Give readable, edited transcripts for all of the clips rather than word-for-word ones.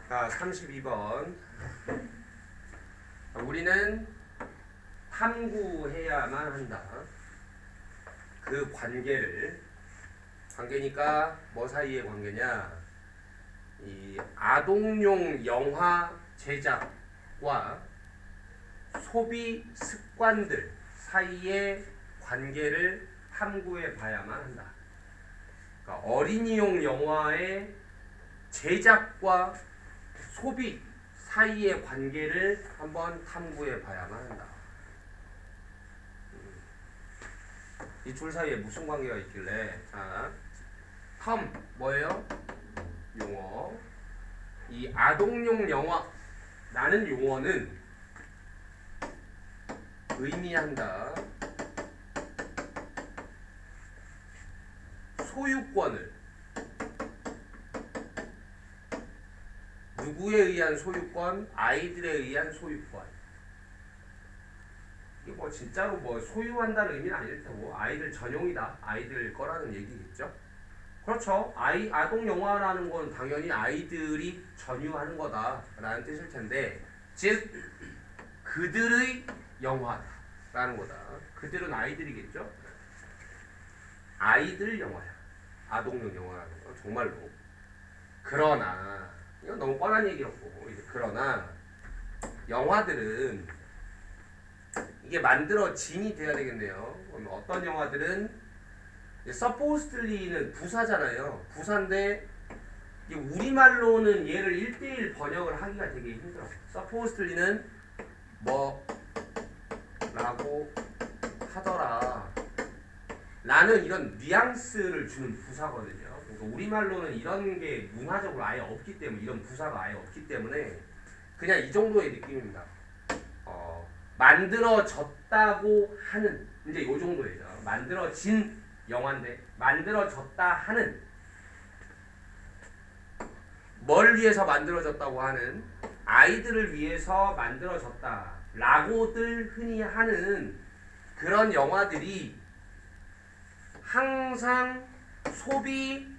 자, 32번. 우리는 탐구해야만 한다. 그 관계니까 뭐 사이의 관계냐? 이 아동용 영화 제작과 소비 습관들 사이의 관계를 탐구해 봐야만 한다. 그러니까 어린이용 영화의 제작과 소비 사이의 관계를 한번 탐구해 봐야만 한다. 이 둘 사이에 무슨 관계가 있길래? 자, 텀 뭐예요? 용어. 이 아동용 영화라는 용어는 의미한다. 소유권을 누구에 의한 소유권? 아이들에 의한 소유권. 이게 뭐 진짜로 뭐 소유한다는 의미는 아닐 테고 아이들 전용이다. 아이들 거라는 얘기겠죠. 그렇죠. 아동 영화라는 건 당연히 아이들이 전유하는 거다라는 뜻일 텐데, 즉 그들의 영화라는 거다. 그들은 아이들이겠죠. 아이들 영화야. 아동용 영화라는 거 정말로. 그러나 이건 너무 뻔한 얘기였고, 그러나 영화들은 이게 만들어진이 돼야 되겠네요. 그러면 어떤 영화들은 supposedly는 부사잖아요. 부사인데 우리말로는 얘를 1대1 번역을 하기가 되게 힘들어. supposedly는 뭐라고 하더라 라는 이런 뉘앙스를 주는 부사거든요. 그러니까 우리말로는 이런 게 문화적으로 아예 없기 때문에, 이런 부사가 아예 없기 때문에 그냥 이 정도의 느낌입니다. 만들어졌다고 하는, 이제 이 정도예요. 만들어진 영화인데 만들어졌다 하는, 뭘 위해서 만들어졌다고 하는, 아이들을 위해서 만들어졌다 라고들 흔히 하는 그런 영화들이 항상 소비되어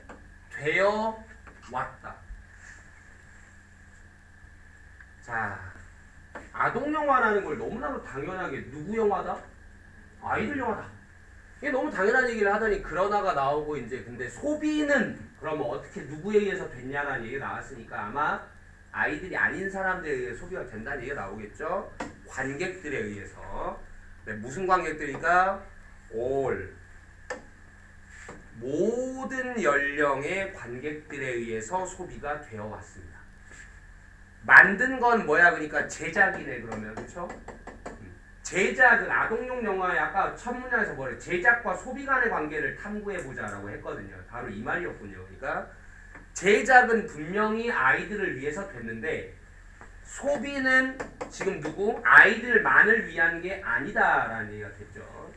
왔다. 자, 아동 영화라는 걸 너무나도 당연하게 누구 영화다? 아이들 영화다. 이게 너무 당연한 얘기를 하더니 그러나가 나오고, 이제 근데 소비는 그러면 어떻게 누구에 의해서 됐냐라는 얘기가 나왔으니까 아마 아이들이 아닌 사람들에 의해 소비가 된다는 얘기가 나오겠죠. 관객들에 의해서. 네, 무슨 관객들이니까 all, 모든 연령의 관객들에 의해서 소비가 되어 왔습니다. 만든 건 뭐야? 그러니까 제작이네. 그러면 그렇죠? 제작은 아동용 영화에 아까 첫 문장에서 뭐래? 제작과 소비 간의 관계를 탐구해보자라고 했거든요. 바로 이 말이었군요. 그러니까 제작은 분명히 아이들을 위해서 됐는데 소비는 지금 누구? 아이들만을 위한 게 아니다라는 얘기가 됐죠.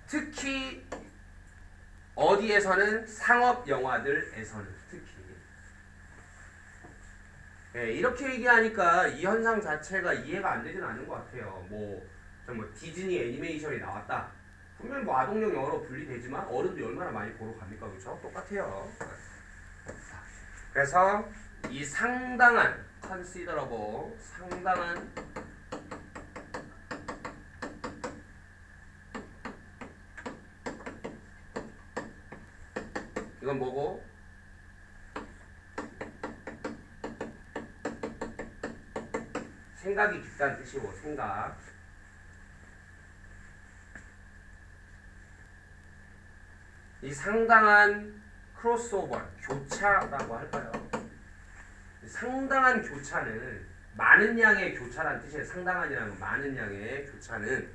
특히 어디에서는? 상업 영화들에서는 특히. 네, 이렇게 얘기하니까 이 현상 자체가 이해가 안 되진 않는 것 같아요. 뭐 디즈니 애니메이션이 나왔다. 분명히 뭐 아동용 영화로 분리되지만 어른들이 얼마나 많이 보러 갑니까? 그렇죠? 똑같아요. 그래서 이 상당한 considerable, 상당한 이건 뭐고? 생각이 깊다는 뜻이고, 생각. 이 상당한 크로스오버, 교차라고 할까요? 상당한 교차는, 많은 양의 교차라는 뜻이에요. 상당한이라는 건 많은 양의 교차는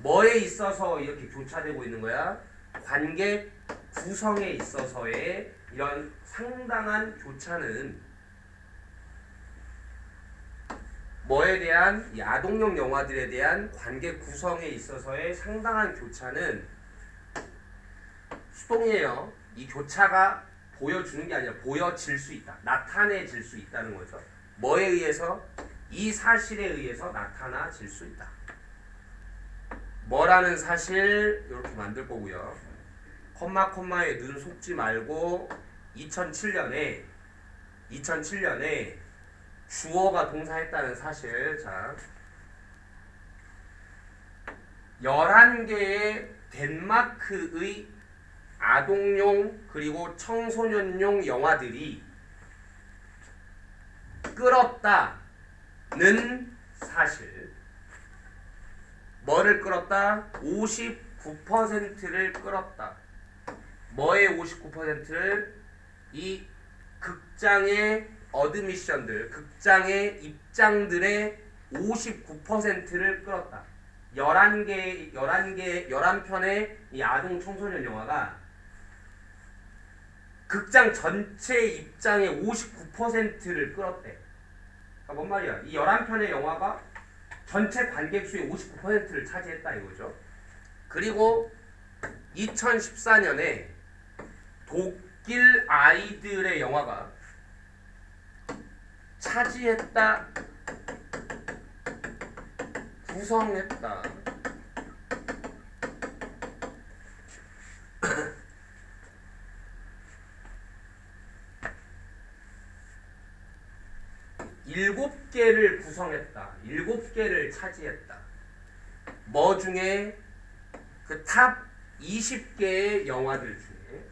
뭐에 있어서 이렇게 교차되고 있는 거야? 관객 구성에 있어서의 이런 상당한 교차는 뭐에 대한, 이 아동용 영화들에 대한 관객 구성에 있어서의 상당한 교차는 수동이에요. 이 교차가 보여주는 게 아니라 보여질 수 있다. 나타내질 수 있다는 거죠. 뭐에 의해서? 이 사실에 의해서 나타나질 수 있다. 뭐라는 사실 이렇게 만들 거고요. 콤마에 눈 속지 말고 2007년에 주어가 동사했다는 사실. 자, 11개의 덴마크의 아동용 그리고 청소년용 영화들이 끌었다는 사실. 뭐를 끌었다? 59%를 끌었다. 뭐의 59%를? 이 극장의 어드미션들, 극장의 입장들의 59%를 끌었다. 11편의 이 아동 청소년 영화가 극장 전체 입장의 59%를 끌었대. 그러니까 뭔 말이야? 이 11편의 영화가 전체 관객 수의 59%를 차지했다 이거죠. 그리고 2014년에 독일 아이들의 영화가 차지했다, 구성했다. 일곱 개를 구성했다. 7개를 차지했다. 뭐 중에? 그 탑 20개의 영화들 중에.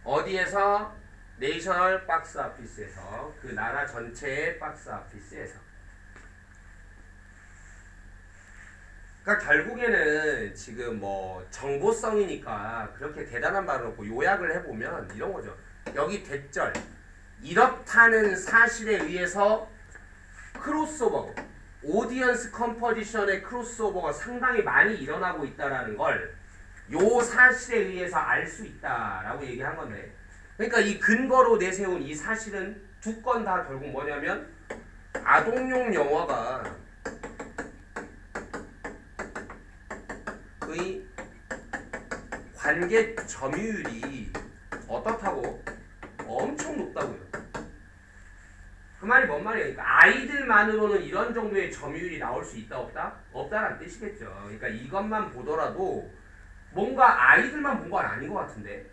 어디에서? 내셔널 박스 오피스에서. 그 나라 전체의 박스 오피스에서. 그러니까 결국에는 지금 뭐 정보성이니까 그렇게 대단한 말은 없고 요약을 해보면 이런 거죠. 여기 대절. 이렇다는 사실에 의해서 크로스오버, 오디언스 컴포지션의 크로스오버가 상당히 많이 일어나고 있다라는 걸 요 사실에 의해서 알 수 있다라고 얘기한 건데, 그러니까 이 근거로 내세운 이 사실은 두 건 다 결국 뭐냐면 아동용 영화가 의 관객 점유율이 어떻다고? 엄청 높다고요. 그 말이 뭔 말이에요? 그러니까 아이들만으로는 이런 정도의 점유율이 나올 수 있다 없다? 없다라는 뜻이겠죠. 그러니까 이것만 보더라도 뭔가 아이들만 본 건 아닌 것 같은데,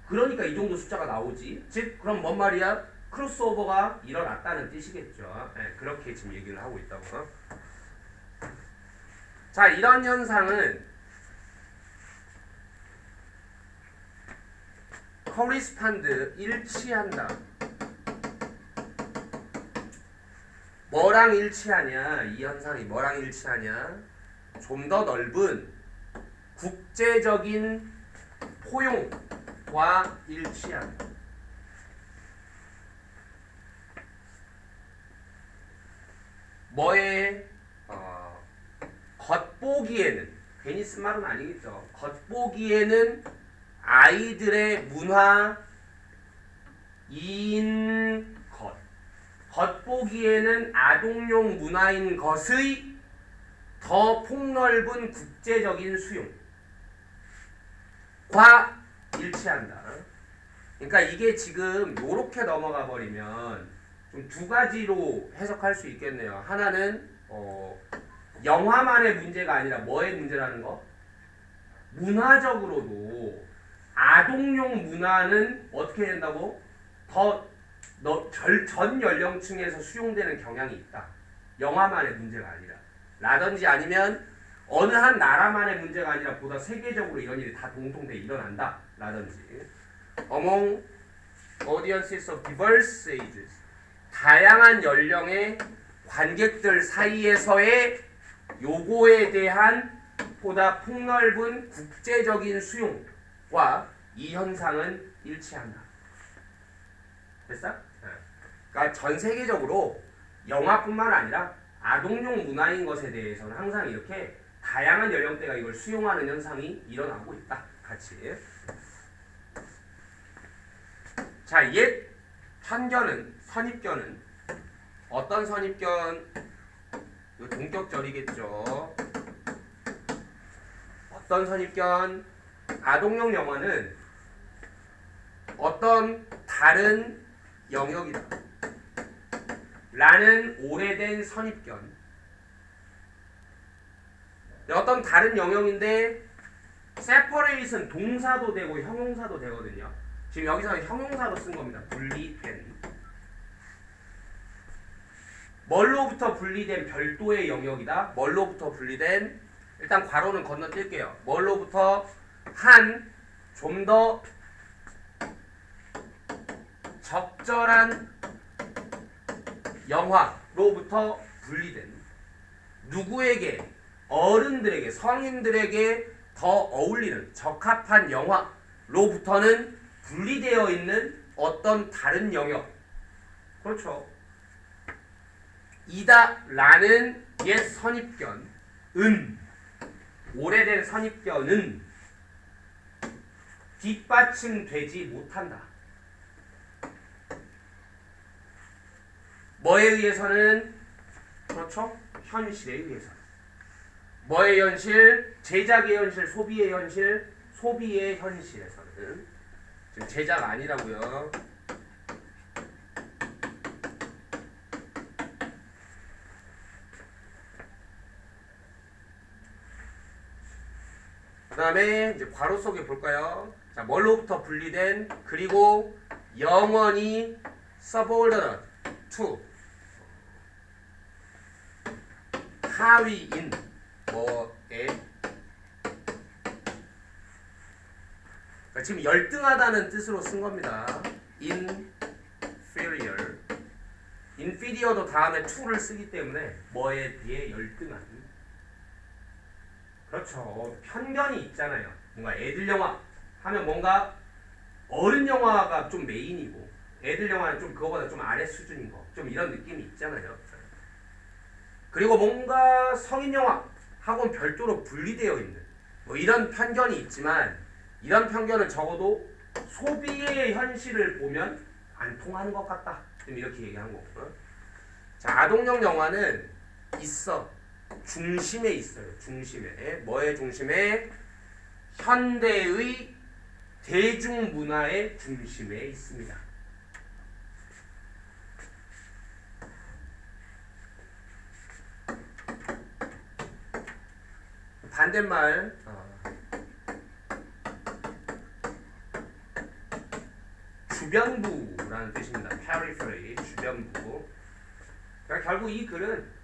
그러니까 이 정도 숫자가 나오지. 즉 그럼 뭔 말이야? 크로스오버가 일어났다는 뜻이겠죠. 네, 그렇게 지금 얘기를 하고 있다고. 자, 이런 현상은 커리스판드, 일치한다. 뭐랑 일치하냐? 이 현상이 뭐랑 일치하냐? 좀 더 넓은 국제적인 포용과 일치한다. 뭐에? 겉보기에는, 괜히 쓴 말은 아니겠죠. 겉보기에는 아이들의 문화인 것, 겉보기에는 아동용 문화인 것의 더 폭넓은 국제적인 수용과 일치한다. 그러니까 이게 지금 요렇게 넘어가 버리면 좀 두 가지로 해석할 수 있겠네요. 하나는 영화만의 문제가 아니라 뭐의 문제라는 거? 문화적으로도 아동용 문화는 어떻게 된다고? 전 연령층에서 수용되는 경향이 있다. 영화만의 문제가 아니라. 라든지 아니면 어느 한 나라만의 문제가 아니라 보다 세계적으로 이런 일이 다 공통돼 일어난다. 라든지. Among audiences of diverse ages. 다양한 연령의 관객들 사이에서의 요거에 대한 보다 폭넓은 국제적인 수용과 이 현상은 일치한다. 됐어? 그러니까 전 세계적으로 영화뿐만 아니라 아동용 문화인 것에 대해서는 항상 이렇게 다양한 연령대가 이걸 수용하는 현상이 일어나고 있다. 같이. 자, 옛 선입견은 어떤 선입견? 동격절이겠죠. 어떤 선입견? 아동용 영화는 어떤 다른 영역이다 라는 오래된 선입견. 어떤 다른 영역인데 separation 동사도 되고 형용사도 되거든요. 지금 여기서는 형용사로 쓴 겁니다. 분리된. 뭘로부터 분리된 별도의 영역이다. 뭘로부터 분리된, 일단 괄호는 건너뛸게요. 뭘로부터 한 좀 더 적절한 영화로부터 분리된, 누구에게, 어른들에게, 성인들에게 더 어울리는 적합한 영화로부터는 분리되어 있는 어떤 다른 영역. 그렇죠. 이다 라는 옛 선입견, 오래된 선입견은 뒷받침되지 못한다. 뭐에 의해서는? 그렇죠. 현실에 의해서. 뭐의 현실? 제작의 현실, 소비의 현실, 소비의 현실에서는. 지금 제작 아니라고요. 그 다음에 이제 괄호 속에 볼까요? 자, 뭘로부터 분리된, 그리고 영원히 subordinate to, 하위인 뭐에, 그러니까 지금 열등하다는 뜻으로 쓴 겁니다. inferior. inferior도 다음에 to를 쓰기 때문에 뭐에 비해 열등한. 그렇죠. 편견이 있잖아요. 뭔가 애들 영화 하면 뭔가 어른 영화가 좀 메인이고 애들 영화는 좀 그거보다 좀 아래 수준인 거. 좀 이런 느낌이 있잖아요. 그리고 뭔가 성인 영화하고는 별도로 분리되어 있는 뭐 이런 편견이 있지만, 이런 편견은 적어도 소비의 현실을 보면 안 통하는 것 같다. 좀 이렇게 얘기한 거고요. 자, 아동용 영화는 있어. 중심에 있어요. 중심에. 뭐의 중심에? 현대의 대중문화의 중심에 있습니다. 반대말, 주변부라는 뜻입니다. periphery, 주변부. 그러니까 결국 이 글은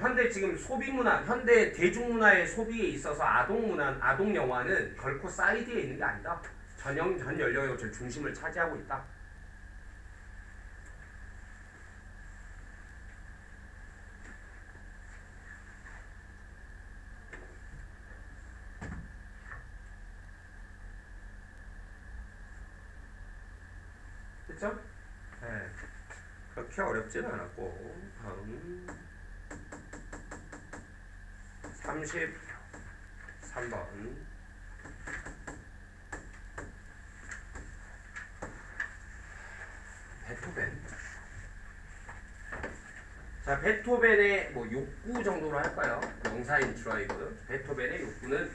현대 지금 소비문화, 현대 대중문화의 소비에 있어서 아동 영화는 결코 사이드에 있는 게 아니다. 전 연령의 중심을 차지하고 있다. 됐죠? 네. 그렇게 어렵지는 않았고, 다음 33번. 베토벤. 자, 베토벤의 뭐 욕구 정도로 할까요? 명사인 드라이브. 베토벤의 욕구는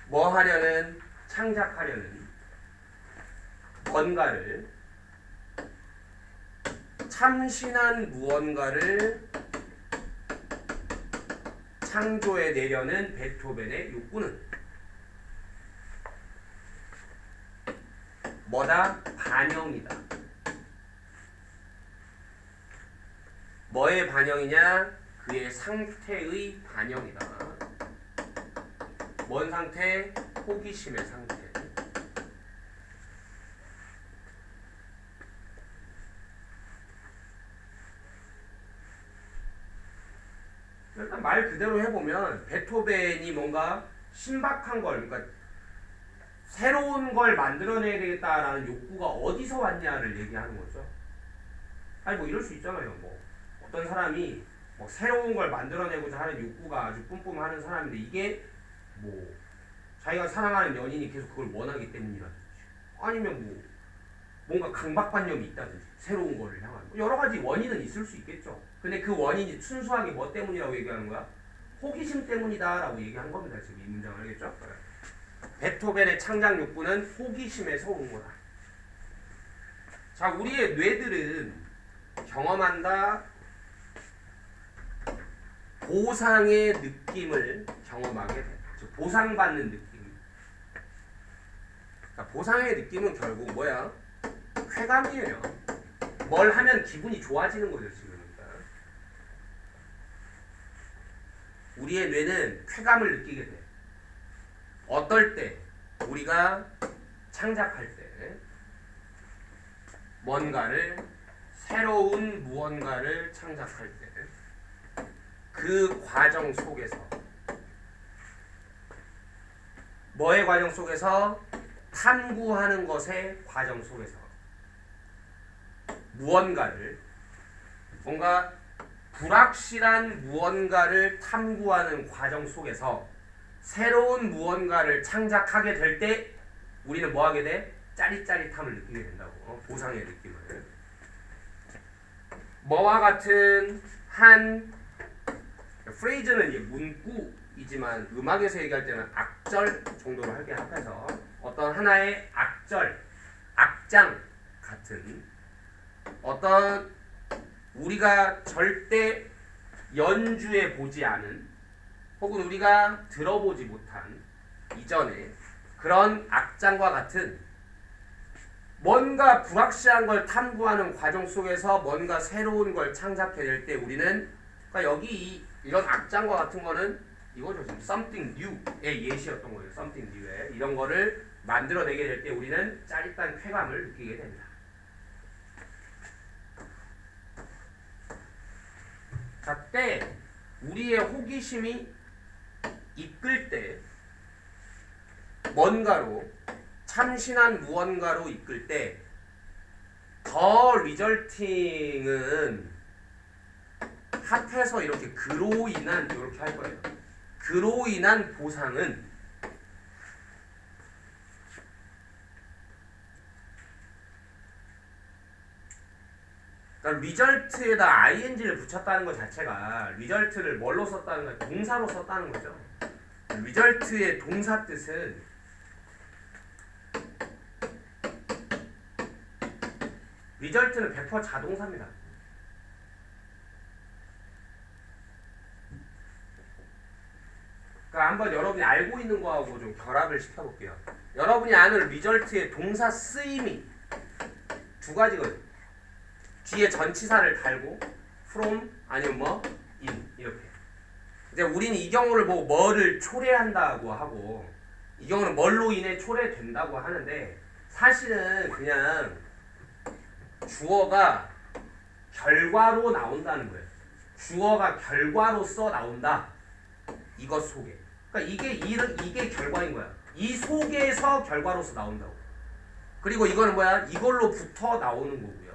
뭐 하려는? 창작하려는 뭔가를, 참신한 무언가를 창조해내려는 베토벤의 욕구는 뭐다? 반영이다. 뭐의 반영이냐? 그의 상태의 반영이다. 뭔 상태? 호기심의 상태. 일단 말 그대로 해보면 베토벤이 뭔가 신박한 걸, 그러니까 새로운 걸 만들어내야 되겠다라는 욕구가 어디서 왔냐를 얘기하는 거죠. 아니 뭐 이럴 수 있잖아요. 뭐 어떤 사람이 뭐 새로운 걸 만들어내고자 하는 욕구가 아주 뿜뿜하는 사람인데, 이게 뭐 자기가 사랑하는 연인이 계속 그걸 원하기 때문이라든지, 아니면 뭐 뭔가 강박관념이 있다든지, 새로운 거를 향한 여러 가지 원인은 있을 수 있겠죠. 근데 그 원인이 순수하게 뭐 때문이라고 얘기하는 거야? 호기심 때문이다 라고 얘기한 겁니다. 지금 이 문장 알겠죠? 베토벤의 창작 욕구는 호기심에서 온 거다. 자, 우리의 뇌들은 경험한다, 보상의 느낌을 경험하게 돼. 즉 보상받는 느낌. 그러니까 보상의 느낌은 결국 뭐야? 쾌감이에요. 뭘 하면 기분이 좋아지는 거죠 지금. 그러니까 우리의 뇌는 쾌감을 느끼게 돼. 어떨 때? 우리가 창작할 때 뭔가를 새로운 무언가를 창작할 때 그 과정 속에서 뭐의 과정 속에서? 탐구하는 것의 과정 속에서 무언가를 뭔가 불확실한 무언가를 탐구하는 과정 속에서 새로운 무언가를 창작하게 될 때 우리는 뭐 하게 돼? 짜릿짜릿함을 느끼게 된다고. 보상의 느낌을. 뭐와 같은 한 프레이즈는 이제 문구이지만 음악에서 얘기할 때는 악절 정도로 할게 합해서 어떤 하나의 악절, 악장 같은 어떤 우리가 절대 연주해 보지 않은 혹은 우리가 들어보지 못한 이전에 그런 악장과 같은 뭔가 불확실한 걸 탐구하는 과정 속에서 뭔가 새로운 걸 창작해낼 때 우리는 그러니까 여기 이런 악장과 같은 거는 이거죠. 지금 something new의 예시였던 거예요. something new의 이런 거를 만들어내게 될 때 우리는 짜릿한 쾌감을 느끼게 됩니다. 자, 때 우리의 호기심이 이끌 때 뭔가로 참신한 무언가로 이끌 때 더 리절팅은 합해서 이렇게 그로 인한 이렇게 할 거예요. 그로 인한 보상은 그러니까 리절트에다 ing를 붙였다는 것 자체가 리절트를 뭘로 썼다는 거야? 동사로 썼다는 거죠. 리절트의 동사 뜻은 리절트는 100% 자동사입니다. 그러니까 한번 여러분이 알고 있는 거하고 좀 결합을 시켜볼게요. 여러분이 아는 리절트의 동사 쓰임이 두 가지거든요. 뒤에 전치사를 달고 from 아니면 뭐 in 이렇게. 이제 우리는 이 경우를 보고 뭐를 초래한다고 하고 이 경우는 뭘로 인해 초래된다고 하는데 사실은 그냥 주어가 결과로 나온다는 거예요. 주어가 결과로서 나온다. 이것 속에. 그러니까 이게 결과인 거야. 이 속에서 결과로서 나온다고. 그리고 이거는 뭐야? 이걸로부터 나오는 거고요.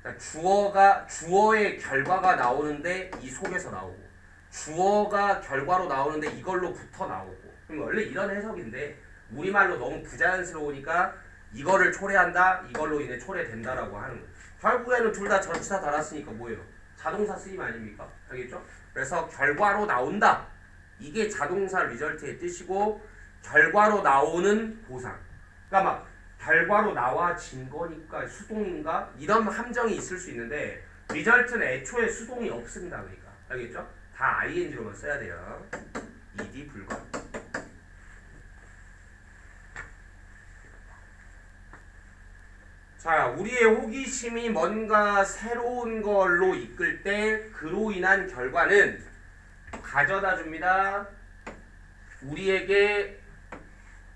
그러니까 주어의 결과가 나오는데 이 속에서 나오고 주어가 결과로 나오는데 이걸로부터 나오고. 그럼 원래 이런 해석인데 우리말로 너무 부자연스러우니까 이거를 초래한다, 이걸로 인해 초래된다라고 하는 거예요. 결국에는 둘 다 전치사 달았으니까 뭐예요? 자동사 쓰임 아닙니까? 알겠죠? 그래서 결과로 나온다. 이게 자동사 리절트의 뜻이고 결과로 나오는 보상. 그러니까 막 결과로 나와진 거니까 수동인가? 이런 함정이 있을 수 있는데 리절트는 애초에 수동이 없습니다. 그러니까 알겠죠? 다 ing로만 써야 돼요. ed 불가. 자, 우리의 호기심이 뭔가 새로운 걸로 이끌 때 그로 인한 결과는 가져다 줍니다. 우리에게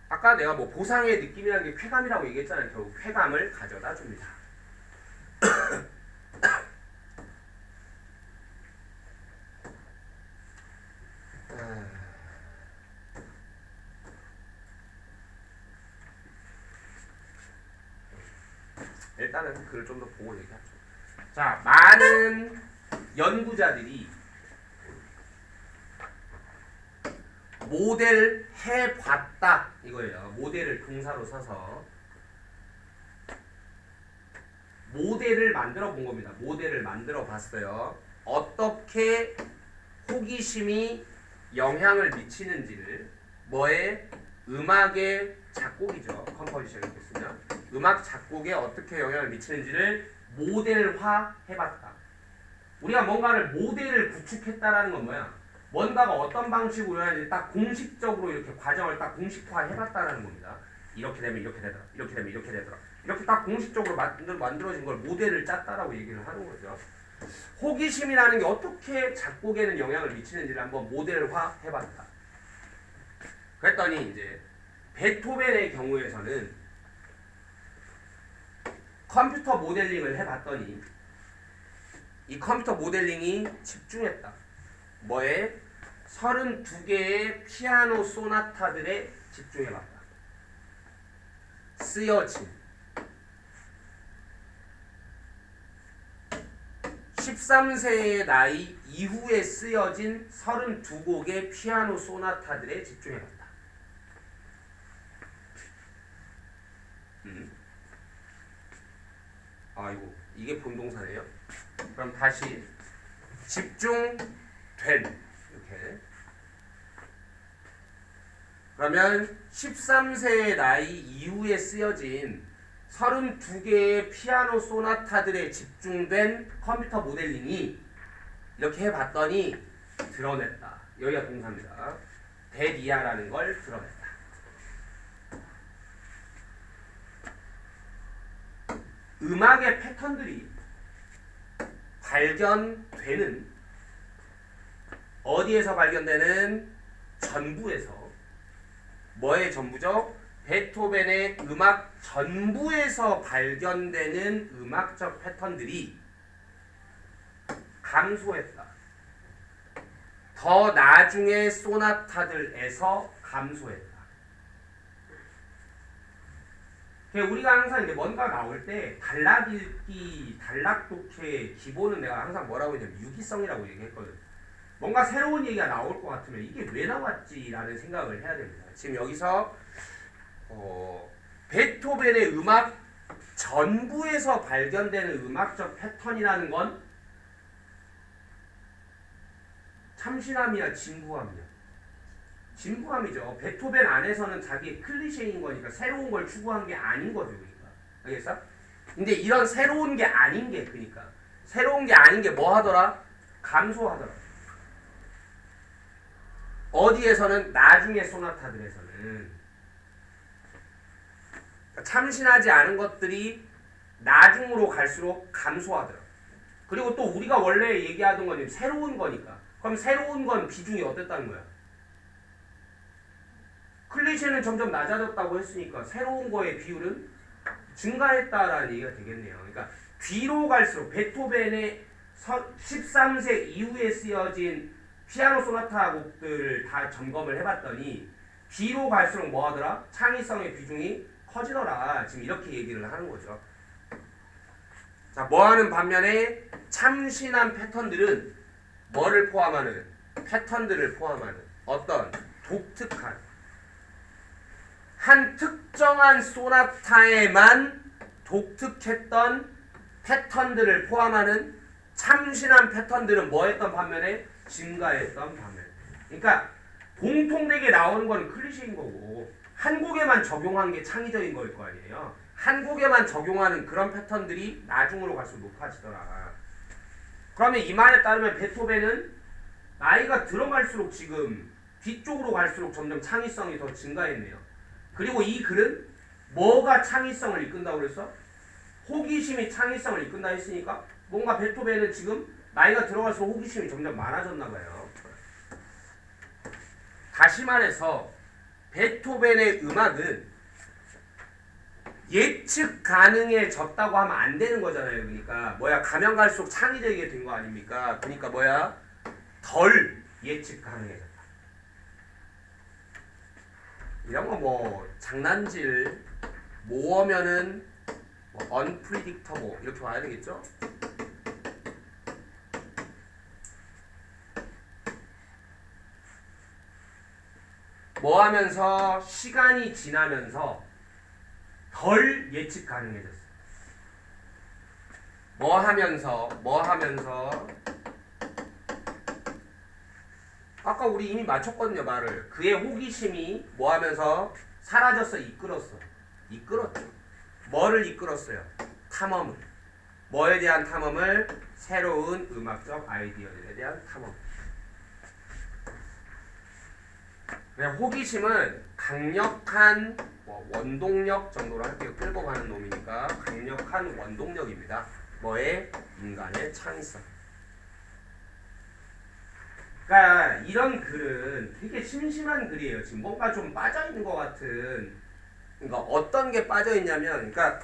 아까 내가 뭐 보상의 느낌이라는 게 쾌감이라고 얘기했잖아요. 결국 쾌감을 가져다 줍니다. 일단은 글을 좀 더 보고 얘기하죠. 자, 많은 연구자들이 모델 해봤다 이거예요. 모델을 동사로 써서 모델을 만들어 본 겁니다. 모델을 만들어 봤어요. 어떻게 호기심이 영향을 미치는지를 뭐에 음악의 작곡이죠. 컴포지션이 됐으면 음악 작곡에 어떻게 영향을 미치는지를 모델화 해봤다. 우리가 뭔가를 모델을 구축했다라는 건 뭐야? 뭔가가 어떤 방식으로 하는지 딱 공식적으로 이렇게 과정을 딱 공식화 해봤다라는 겁니다. 이렇게 되면 이렇게 되더라. 이렇게 되면 이렇게 되더라. 이렇게 딱 공식적으로 만들어진 걸 모델을 짰다라고 얘기를 하는 거죠. 호기심이라는 게 어떻게 작곡에는 영향을 미치는지를 한번 모델화 해봤다. 그랬더니 이제 베토벤의 경우에서는 컴퓨터 모델링을 해봤더니 이 컴퓨터 모델링이 집중했다. 뭐에? 32개의 피아노 소나타들에 집중해봤다. 쓰여진 13세의 나이 이후에 쓰여진 32곡의 피아노 소나타들에 집중해봤다. 아이고 이게 본동사네요. 그럼 다시 집중된 이렇게 그러면 13세의 나이 이후에 쓰여진 32개의 피아노 소나타들에 집중된 컴퓨터 모델링이 이렇게 해봤더니 드러냈다. 여기가 동사입니다. 데디아라는 걸 드러냈다. 음악의 패턴들이 발견되는 어디에서 발견되는 전부에서 뭐의 전부죠? 베토벤의 음악 전부에서 발견되는 음악적 패턴들이 감소했다. 더 나중의 소나타들에서 감소했다. 우리가 항상 이제 뭔가 나올 때 단락 읽기, 단락 독해의 기본은 내가 항상 뭐라고 했냐면 유기성이라고 얘기했거든. 뭔가 새로운 얘기가 나올 것 같으면 이게 왜 나왔지라는 생각을 해야 됩니다. 지금 여기서 베토벤의 음악 전부에서 발견되는 음악적 패턴이라는 건 참신함이야 진부함이야? 진부함이죠. 베토벤 안에서는 자기의 클리셰인 거니까 새로운 걸 추구한 게 아닌 거죠. 그러니까. 알겠어? 근데 이런 새로운 게 아닌 게 그러니까 새로운 게 아닌 게 뭐 하더라? 감소하더라. 어디에서는? 나중에 소나타들에서는 참신하지 않은 것들이 나중으로 갈수록 감소하더라. 그리고 또 우리가 원래 얘기하던 건 새로운 거니까 그럼 새로운 건 비중이 어땠다는 거야? 클리셰는 점점 낮아졌다고 했으니까 새로운 거의 비율은 증가했다라는 얘기가 되겠네요. 그러니까 뒤로 갈수록 베토벤의 13세 이후에 쓰여진 피아노 소나타 곡들을 다 점검을 해봤더니 뒤로 갈수록 뭐 하더라? 창의성의 비중이 커지더라. 지금 이렇게 얘기를 하는 거죠. 자, 뭐하는 반면에 참신한 패턴들은 뭐를 포함하는? 패턴들을 포함하는 어떤 독특한 한 특정한 소나타에만 독특했던 패턴들을 포함하는 참신한 패턴들은 뭐 했던 반면에? 증가했던 반면. 그러니까 공통되게 나오는 건 클리셰인 거고 한 곡에만 적용한 게 창의적인 거일 거 아니에요. 한 곡에만 적용하는 그런 패턴들이 나중으로 갈수록 높아지더라. 그러면 이 말에 따르면 베토벤은 나이가 들어갈수록 지금 뒤쪽으로 갈수록 점점 창의성이 더 증가했네요. 그리고 이 글은 뭐가 창의성을 이끈다고 그랬어? 호기심이 창의성을 이끈다 했으니까 뭔가 베토벤은 지금 나이가 들어갈수록 호기심이 점점 많아졌나 봐요. 다시 말해서 베토벤의 음악은 예측 가능해졌다고 하면 안 되는 거잖아요. 그러니까 뭐야 가면 갈수록 창의적이게 된 거 아닙니까? 그러니까 뭐야 덜 예측 가능해졌다. 이런 거 뭐 장난질 모어면은 뭐 unpredictable 이렇게 와야 되겠죠? 뭐 하면서 시간이 지나면서 덜 예측 가능해졌어. 뭐 하면서 아까 우리 이미 맞췄거든요. 말을. 그의 호기심이 뭐 하면서 사라졌어? 이끌었죠. 뭐를 이끌었어요? 탐험을. 뭐에 대한 탐험을? 새로운 음악적 아이디어들에 대한 탐험. 그냥 호기심은 강력한 원동력 정도로 할게요. 끌고 가는 놈이니까 강력한 원동력입니다. 뭐에? 인간의 창의성. 그러니까 이런 글은 되게 심심한 글이에요. 지금 뭔가 좀 빠져있는 것 같은. 그러니까 어떤 게 빠져있냐면, 그러니까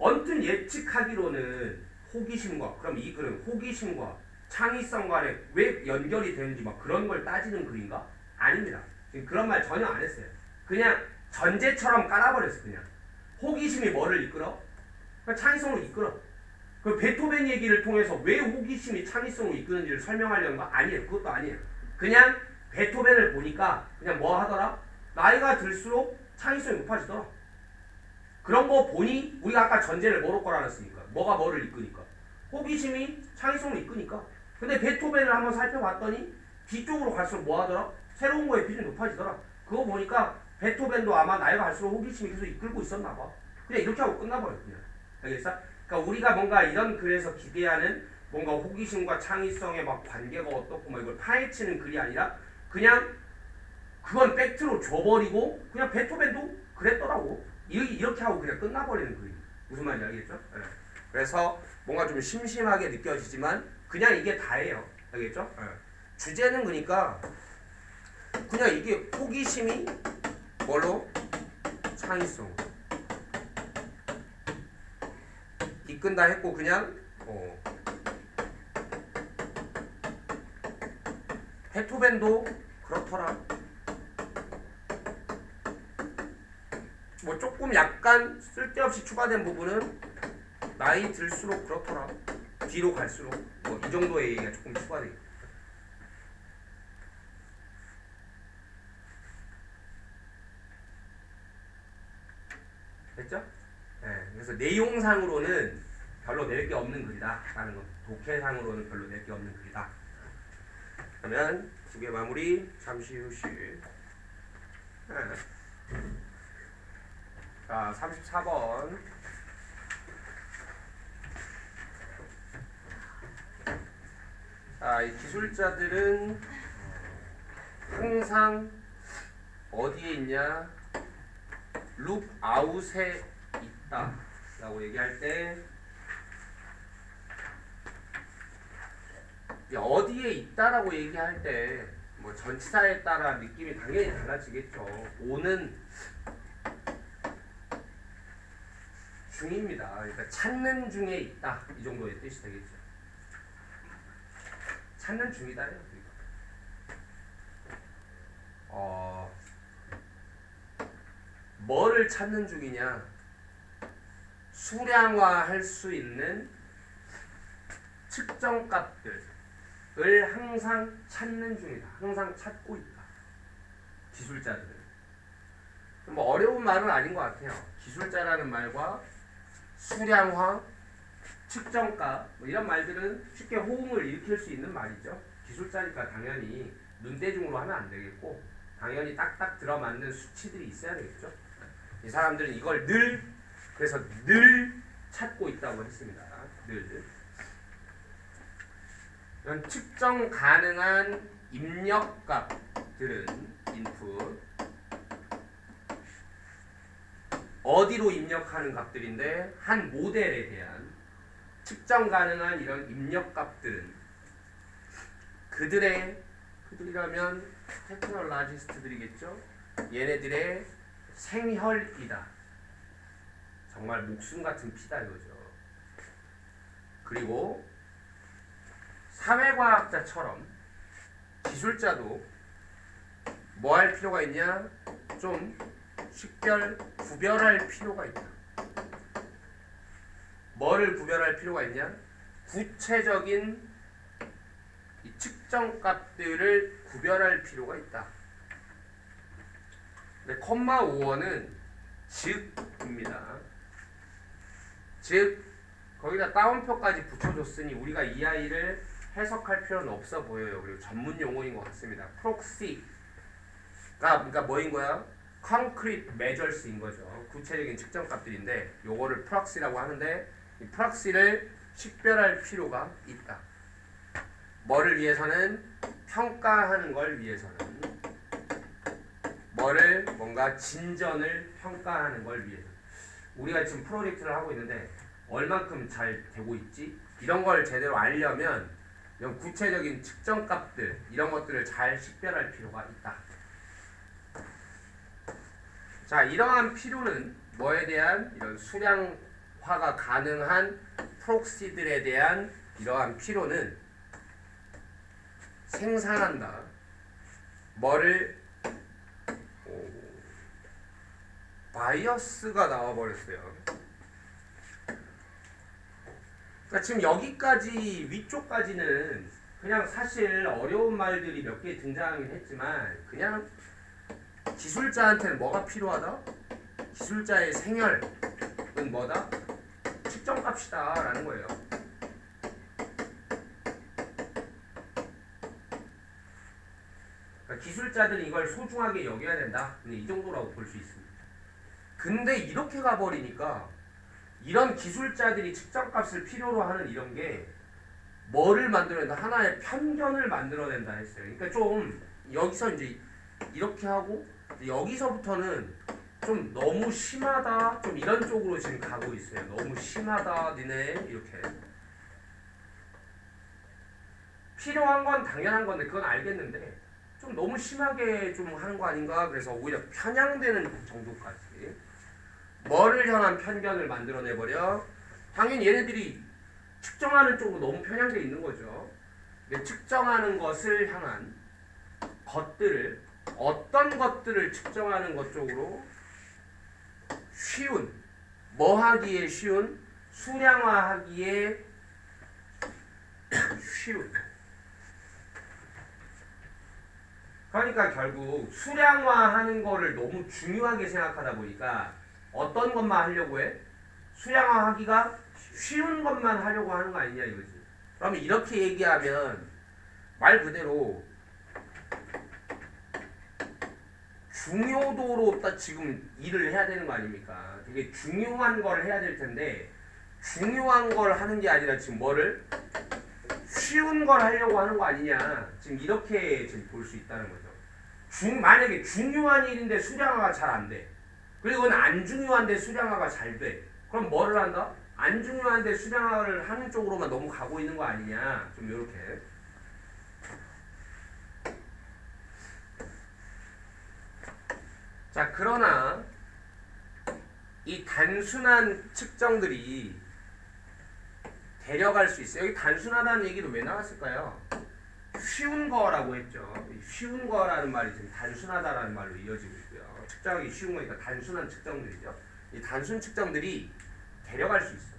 언뜻 예측하기로는 호기심과, 그럼 이 글은 호기심과 창의성 간에 왜 연결이 되는지 막 그런 걸 따지는 글인가? 아닙니다. 그런 말 전혀 안 했어요. 그냥 전제처럼 깔아버렸어. 그냥 호기심이 뭐를 이끌어? 그러니까 창의성을 이끌어. 그 베토벤 얘기를 통해서 왜 호기심이 창의성을 이끄는지를 설명하려는 거 아니에요. 그것도 아니에요. 그냥 베토벤을 보니까 그냥 뭐 하더라? 나이가 들수록 창의성이 높아지더라. 그런 거 보니 우리가 아까 전제를 뭐로 깔아놨으니까 뭐가 뭐를 이끄니까 호기심이 창의성을 이끄니까. 근데 베토벤을 한번 살펴봤더니 뒤쪽으로 갈수록 뭐 하더라? 새로운 거에 비중이 높아지더라. 그거 보니까 베토벤도 아마 나이가 갈수록 호기심이 계속 이끌고 있었나 봐. 그냥 이렇게 하고 끝나버려. 그냥. 알겠어? 그러니까 우리가 뭔가 이런 글에서 기대하는 뭔가 호기심과 창의성의 막 관계가 어떻고 막 이걸 파헤치는 글이 아니라 그냥 그건 팩트로 줘버리고 그냥 베토벤도 그랬더라고. 이렇게 하고 그냥 끝나버리는 글이. 무슨 말인지 알겠죠? 네. 그래서 뭔가 좀 심심하게 느껴지지만 그냥 이게 다예요. 알겠죠? 네. 주제는 그러니까 그냥 이게 호기심이 뭘로? 창의성 이끈다 했고 그냥 베토벤도 그렇더라. 뭐 조금 약간 쓸데없이 추가된 부분은 나이 들수록 그렇더라. 뒤로 갈수록 뭐 이 정도의 얘기가 조금 추가돼. 됐죠? 네, 그래서 내용상으로는 별로 낼 게 없는 글이다 라는 거. 독해상으로는 별로 낼 게 없는 글이다. 그러면 두 개 마무리. 잠시 휴식. 네. 자, 34번. 자, 이 기술자들은 항상 어디에 있냐? 룩아웃에 있다 라고 얘기할 때 어디에 있다라고 얘기할 때 뭐 전치사에 따라 느낌이 당연히 달라지겠죠. 오는 중입니다. 그러니까 찾는 중에 있다 이 정도의 뜻이 되겠죠. 찾는 중이다요. 뭐를 찾는 중이냐? 수량화할 수 있는 측정값들을 항상 찾는 중이다. 항상 찾고 있다. 기술자들은. 뭐 어려운 말은 아닌 것 같아요. 기술자라는 말과 수량화, 측정값 뭐 이런 말들은 쉽게 호응을 일으킬 수 있는 말이죠. 기술자니까 당연히 눈대중으로 하면 안 되겠고 당연히 딱딱 들어맞는 수치들이 있어야 되겠죠. 이 사람들은 이걸 그래서 늘 찾고 있다고 했습니다. 늘. 이런 측정 가능한 입력값들은 input 어디로 입력하는 값들인데 한 모델에 대한 측정 가능한 이런 입력값들은 그들이라면 테크놀라지스트들이겠죠. 얘네들의 생혈이다. 정말 목숨 같은 피다 이거죠. 그리고 사회과학자처럼 기술자도 뭐 할 필요가 있냐? 좀 구별할 필요가 있다. 뭐를 구별할 필요가 있냐? 구체적인 이 측정값들을 구별할 필요가 있다. 근데 콤마 5원은 즉입니다. 즉 거기다 따옴표까지 붙여줬으니 우리가 이 아이를 해석할 필요는 없어 보여요. 그리고 전문 용어인 것 같습니다. 프록시가 그러니까 뭐인 거야? concrete measures인 거죠. 구체적인 측정값들인데 요거를 프록시라고 하는데 이 프록시를 식별할 필요가 있다. 뭐를 위해서는? 평가하는 걸 위해서는. 뭐를 뭔가 진전을 평가하는 걸 위해서. 우리가 지금 프로젝트를 하고 있는데 얼만큼 잘 되고 있지? 이런 걸 제대로 알려면 이런 구체적인 측정값들 이런 것들을 잘 식별할 필요가 있다. 자, 이러한 필요는 뭐에 대한 이런 수량화가 가능한 프록시들에 대한 이러한 필요는 생산한다. 뭐를 바이어스가 나와버렸어요. 그러니까 지금 여기까지 위쪽까지는 그냥 사실 어려운 말들이 몇 개 등장하긴 했지만 그냥 기술자한테는 뭐가 필요하다? 기술자의 생혈은 뭐다? 측정값이다 라는 거예요. 그러니까 기술자들은 이걸 소중하게 여겨야 된다. 이 정도라고 볼 수 있습니다. 근데 이렇게 가버리니까 이런 기술자들이 측정값을 필요로 하는 이런 게 뭐를 만들어낸다? 하나의 편견을 만들어낸다 했어요. 그러니까 좀 여기서 이제 이렇게 하고 여기서부터는 좀 너무 심하다 좀 이런 쪽으로 지금 가고 있어요. 너무 심하다 니네 이렇게. 필요한 건 당연한 건데 그건 알겠는데 좀 너무 심하게 좀 하는 거 아닌가. 그래서 오히려 편향되는 정도까지 뭐를 향한 편견을 만들어내버려. 당연히 얘네들이 측정하는 쪽으로 너무 편향되어 있는 거죠. 측정하는 것을 향한 것들을 어떤 것들을 측정하는 것 쪽으로 쉬운 뭐 하기에 쉬운 수량화하기에 쉬운. 그러니까 결국 수량화하는 거를 너무 중요하게 생각하다 보니까 어떤 것만 하려고 해? 수량화하기가 쉬운 것만 하려고 하는 거 아니냐 이거지. 그러면 이렇게 얘기하면 말 그대로 중요도로 딱 지금 일을 해야 되는 거 아닙니까? 되게 중요한 걸 해야 될 텐데 중요한 걸 하는 게 아니라 지금 뭐를? 쉬운 걸 하려고 하는 거 아니냐. 지금 이렇게 지금 볼 수 있다는 거죠. 만약에 중요한 일인데 수량화가 잘 안 돼. 그리고 안 중요한데 수량화가 잘 돼. 그럼 뭐를 한다? 안 중요한데 수량화를 하는 쪽으로만 너무 가고 있는 거 아니냐. 좀 이렇게. 자, 그러나 이 단순한 측정들이 데려갈 수 있어요. 여기 단순하다는 얘기는 왜 나왔을까요? 쉬운 거라고 했죠. 쉬운 거라는 말이 지금 단순하다라는 말로 이어지고 있고요. 측정하기 쉬운 거니까 단순한 측정들이죠. 이 단순 측정들이 데려갈 수 있어.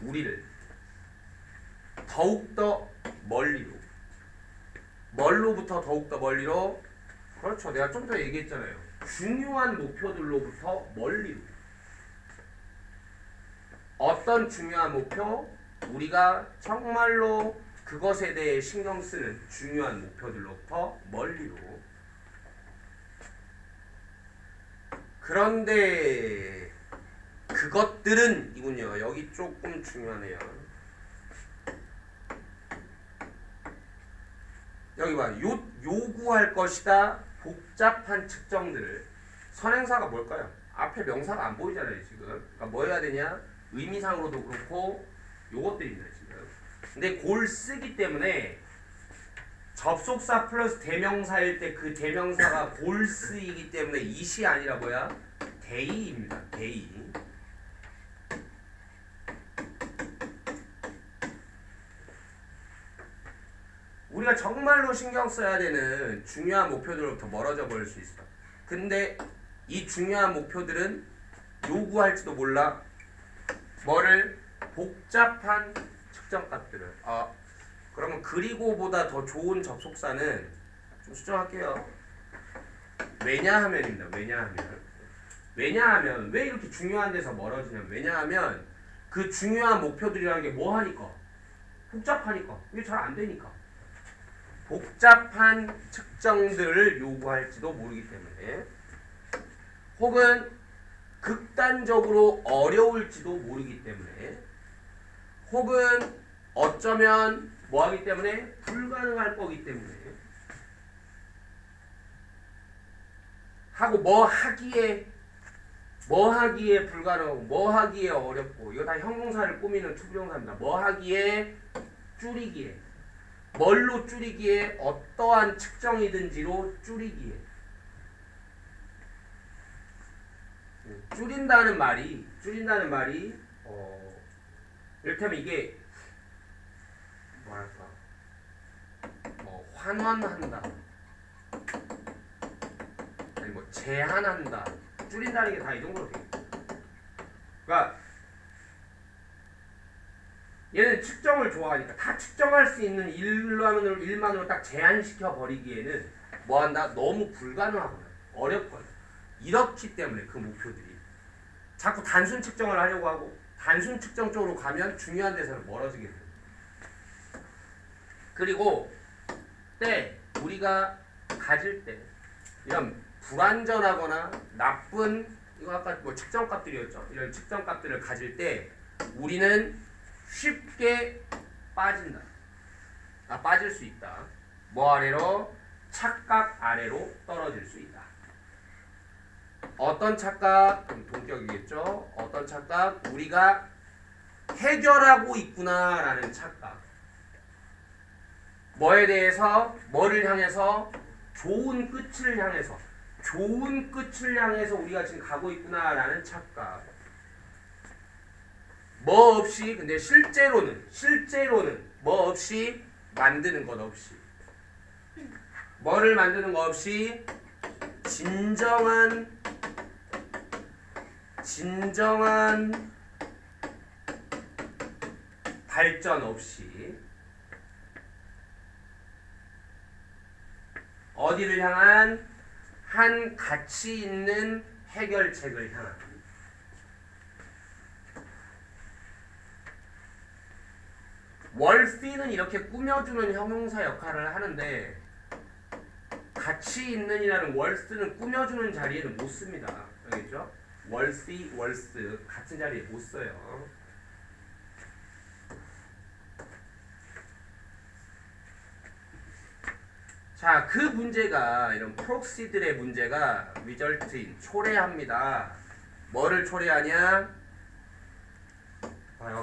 우리를 더욱더 멀리로. 뭘로부터 더욱더 멀리로? 그렇죠. 내가 좀 더 얘기했잖아요. 중요한 목표들로부터 멀리로. 어떤 중요한 목표? 우리가 정말로 그것에 대해 신경 쓰는 중요한 목표들로부터 멀리로. 그런데 그것들은 이군요. 여기 조금 중요하네요. 여기 봐. 요구할 것이다. 복잡한 측정들을. 선행사가 뭘까요? 앞에 명사가 안 보이잖아요 지금. 그러니까 뭐 해야 되냐? 의미상으로도 그렇고 요것들입니다 지금. 근데 골 쓰기 때문에 접속사 플러스 대명사일 때 그 대명사가 골 쓰이기 때문에 it이 아니라 뭐야? 대의입니다. 대의. 우리가 정말로 신경 써야 되는 중요한 목표들로부터 멀어져 버릴 수 있어. 근데 이 중요한 목표들은 요구할지도 몰라. 뭐를? 복잡한 측정값들을. 그러면 그리고보다 더 좋은 접속사는 좀 수정할게요. 왜냐하면입니다. 왜냐하면 왜 이렇게 중요한 데서 멀어지냐면 왜냐하면 그 중요한 목표들이라는 게 뭐 하니까? 복잡하니까. 이게 잘 안 되니까. 복잡한 측정들을 요구할지도 모르기 때문에 혹은 극단적으로 어려울지도 모르기 때문에 혹은 어쩌면 뭐하기 때문에 불가능할 거기 때문에 하고 뭐 하기에 불가능하고 뭐 하기에 어렵고 이거 다 형용사를 꾸미는 투부정사입니다. 뭐 하기에 줄이기에 뭘로 줄이기에 어떠한 측정이든지로 줄이기에 줄인다는 말이 이를테면 이게 뭐랄까 환원한다 아니 뭐 제한한다 줄인다는 게 다 이 정도로 되겠다. 그러니까 얘는 측정을 좋아하니까 다 측정할 수 있는 일만으로 딱 제한시켜 버리기에는 뭐한다? 너무 불가능하거나 어렵거나 이렇기 때문에 그 목표들이 자꾸 단순 측정을 하려고 하고 단순 측정 쪽으로 가면 중요한 데서는 멀어지게 됩니다. 그리고 우리가 가질 때 이런 불완전하거나 나쁜 이거 아까 뭐 측정값들이었죠. 이런 측정값들을 가질 때 우리는 쉽게 빠진다. 빠질 수 있다. 뭐 아래로? 착각 아래로 떨어질 수 있다. 어떤 착각? 동격이겠죠. 어떤 착각? 우리가 해결하고 있구나라는 착각. 뭐에 대해서? 뭐를 향해서? 좋은 끝을 향해서 우리가 지금 가고 있구나라는 착각. 뭐 없이 근데 실제로는 뭐 없이 만드는 것 없이 뭐를 만드는 것 없이 진정한 발전 없이 어디를 향한 한 가치 있는 해결책을 향한 worthy는 이렇게 꾸며주는 형용사 역할을 하는데 가치 있는이라는 worth는 꾸며주는 자리에는 못 씁니다. 알겠죠? worthy, worth 같은 자리에 못 써요. 자, 그 문제가 이런 프록시들의 문제가 result인 초래합니다. 뭐를 초래하냐?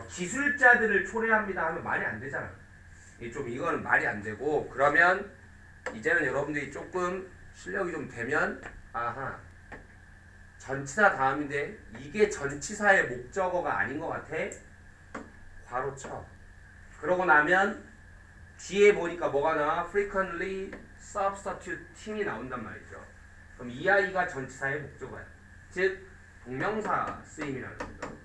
기술자들을 초래합니다 하면 말이 안 되잖아. 이거는 말이 안 되고 그러면 이제는 여러분들이 조금 실력이 좀 되면 아하 전치사 다음인데 이게 전치사의 목적어가 아닌 것 같아. 괄호 쳐. 그러고 나면 뒤에 보니까 뭐가 나와? frequently substituting이 나온단 말이죠. 그럼 이 아이가 전치사의 목적어야. 즉 동명사 쓰임이라는 거죠.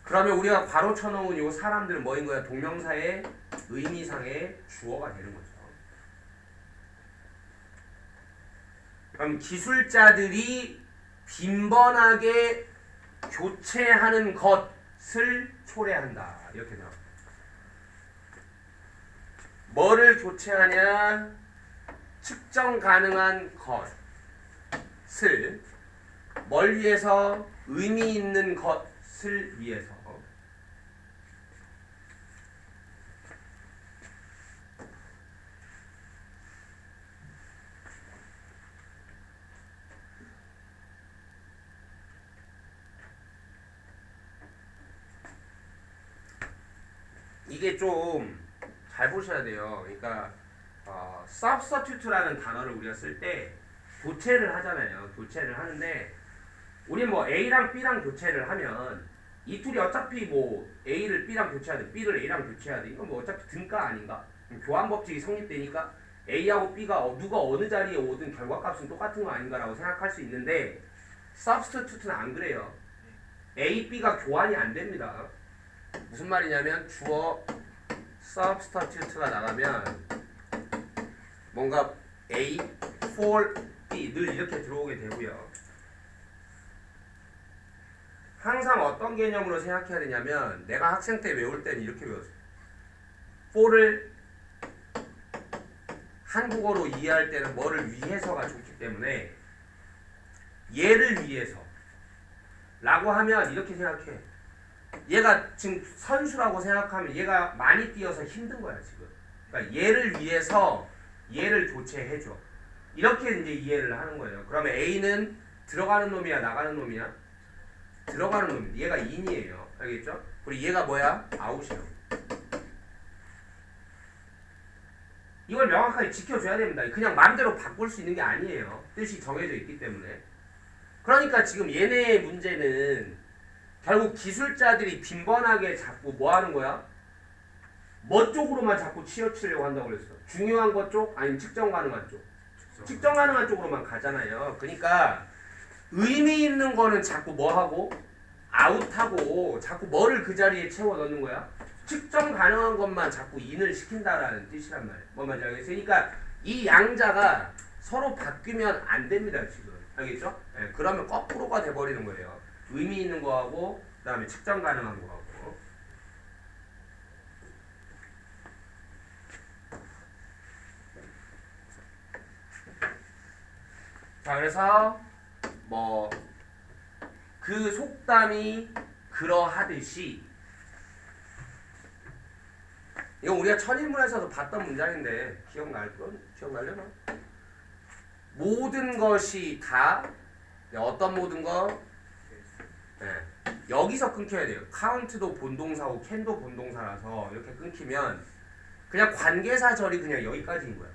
그러면 우리가 괄호 쳐놓은 이 사람들은 뭐인 거야? 동명사의 의미상의 주어가 되는 거죠. 그럼 기술자들이 빈번하게 교체하는 것을 초래한다. 이렇게 나와. 뭐를 교체하냐? 측정 가능한 것을 뭘 위해서? 의미 있는 것을 위해서. 이게 좀 잘 보셔야 돼요. 그러니까 substitute라는 단어를 우리가 쓸 때 교체를 하잖아요. 교체를 하는데 우리 뭐 A랑 B랑 교체를 하면 이 둘이 어차피 뭐 A를 B랑 교체하든 B를 A랑 교체하든 이건 뭐 어차피 등가 아닌가? 교환 법칙이 성립되니까 A하고 B가 누가 어느 자리에 오든 결과값은 똑같은 거 아닌가라고 생각할 수 있는데 substitute는 안 그래요. A, B가 교환이 안 됩니다. 무슨 말이냐면 주어 substitute가 나가면 뭔가 A for B 늘 이렇게 들어오게 되고요. 항상 어떤 개념으로 생각해야 되냐면 내가 학생 때 외울 때는 이렇게 외웠어요. for를 한국어로 이해할 때는 뭐를 위해서가 좋기 때문에 얘를 위해서 라고 하면 이렇게 생각해. 얘가 지금 선수라고 생각하면 얘가 많이 뛰어서 힘든 거야 지금. 그러니까 얘를 위해서 얘를 교체해줘. 이렇게 이제 이해를 하는 거예요. 그러면 A는 들어가는 놈이야, 나가는 놈이야? 들어가는 놈. 얘가 in이에요. 알겠죠? 그리고 얘가 뭐야? out이에요. 이걸 명확하게 지켜줘야 됩니다. 그냥 마음대로 바꿀 수 있는 게 아니에요. 뜻이 정해져 있기 때문에. 그러니까 지금 얘네의 문제는 결국 기술자들이 빈번하게 자꾸 뭐 하는 거야? 뭐 쪽으로만 자꾸 치우치려고 한다고 그랬어? 중요한 것 쪽? 아니면 측정 가능한 쪽? 측정 가능한 쪽으로만 가잖아요. 그러니까 의미 있는 거는 자꾸 뭐 하고? 아웃하고 자꾸 뭐를 그 자리에 채워 넣는 거야? 측정 가능한 것만 자꾸 인을 시킨다라는 뜻이란 말이에요. 뭔 말인지 알겠어요? 그러니까 이 양자가 서로 바뀌면 안 됩니다. 지금. 알겠죠? 네, 그러면 거꾸로가 돼버리는 거예요. 의미 있는 거하고 그 다음에 측정 가능한 거하고. 자, 그래서 뭐 그 속담이 그러하듯이, 이거 우리가 천일문에서도 봤던 문장인데 기억나려나? 모든 것이 다 어떤 모든 거? 네. 여기서 끊겨야 돼요. 카운트도 본동사고 캔도 본동사라서 이렇게 끊기면 그냥 관계사절이 그냥 여기까지인 거야.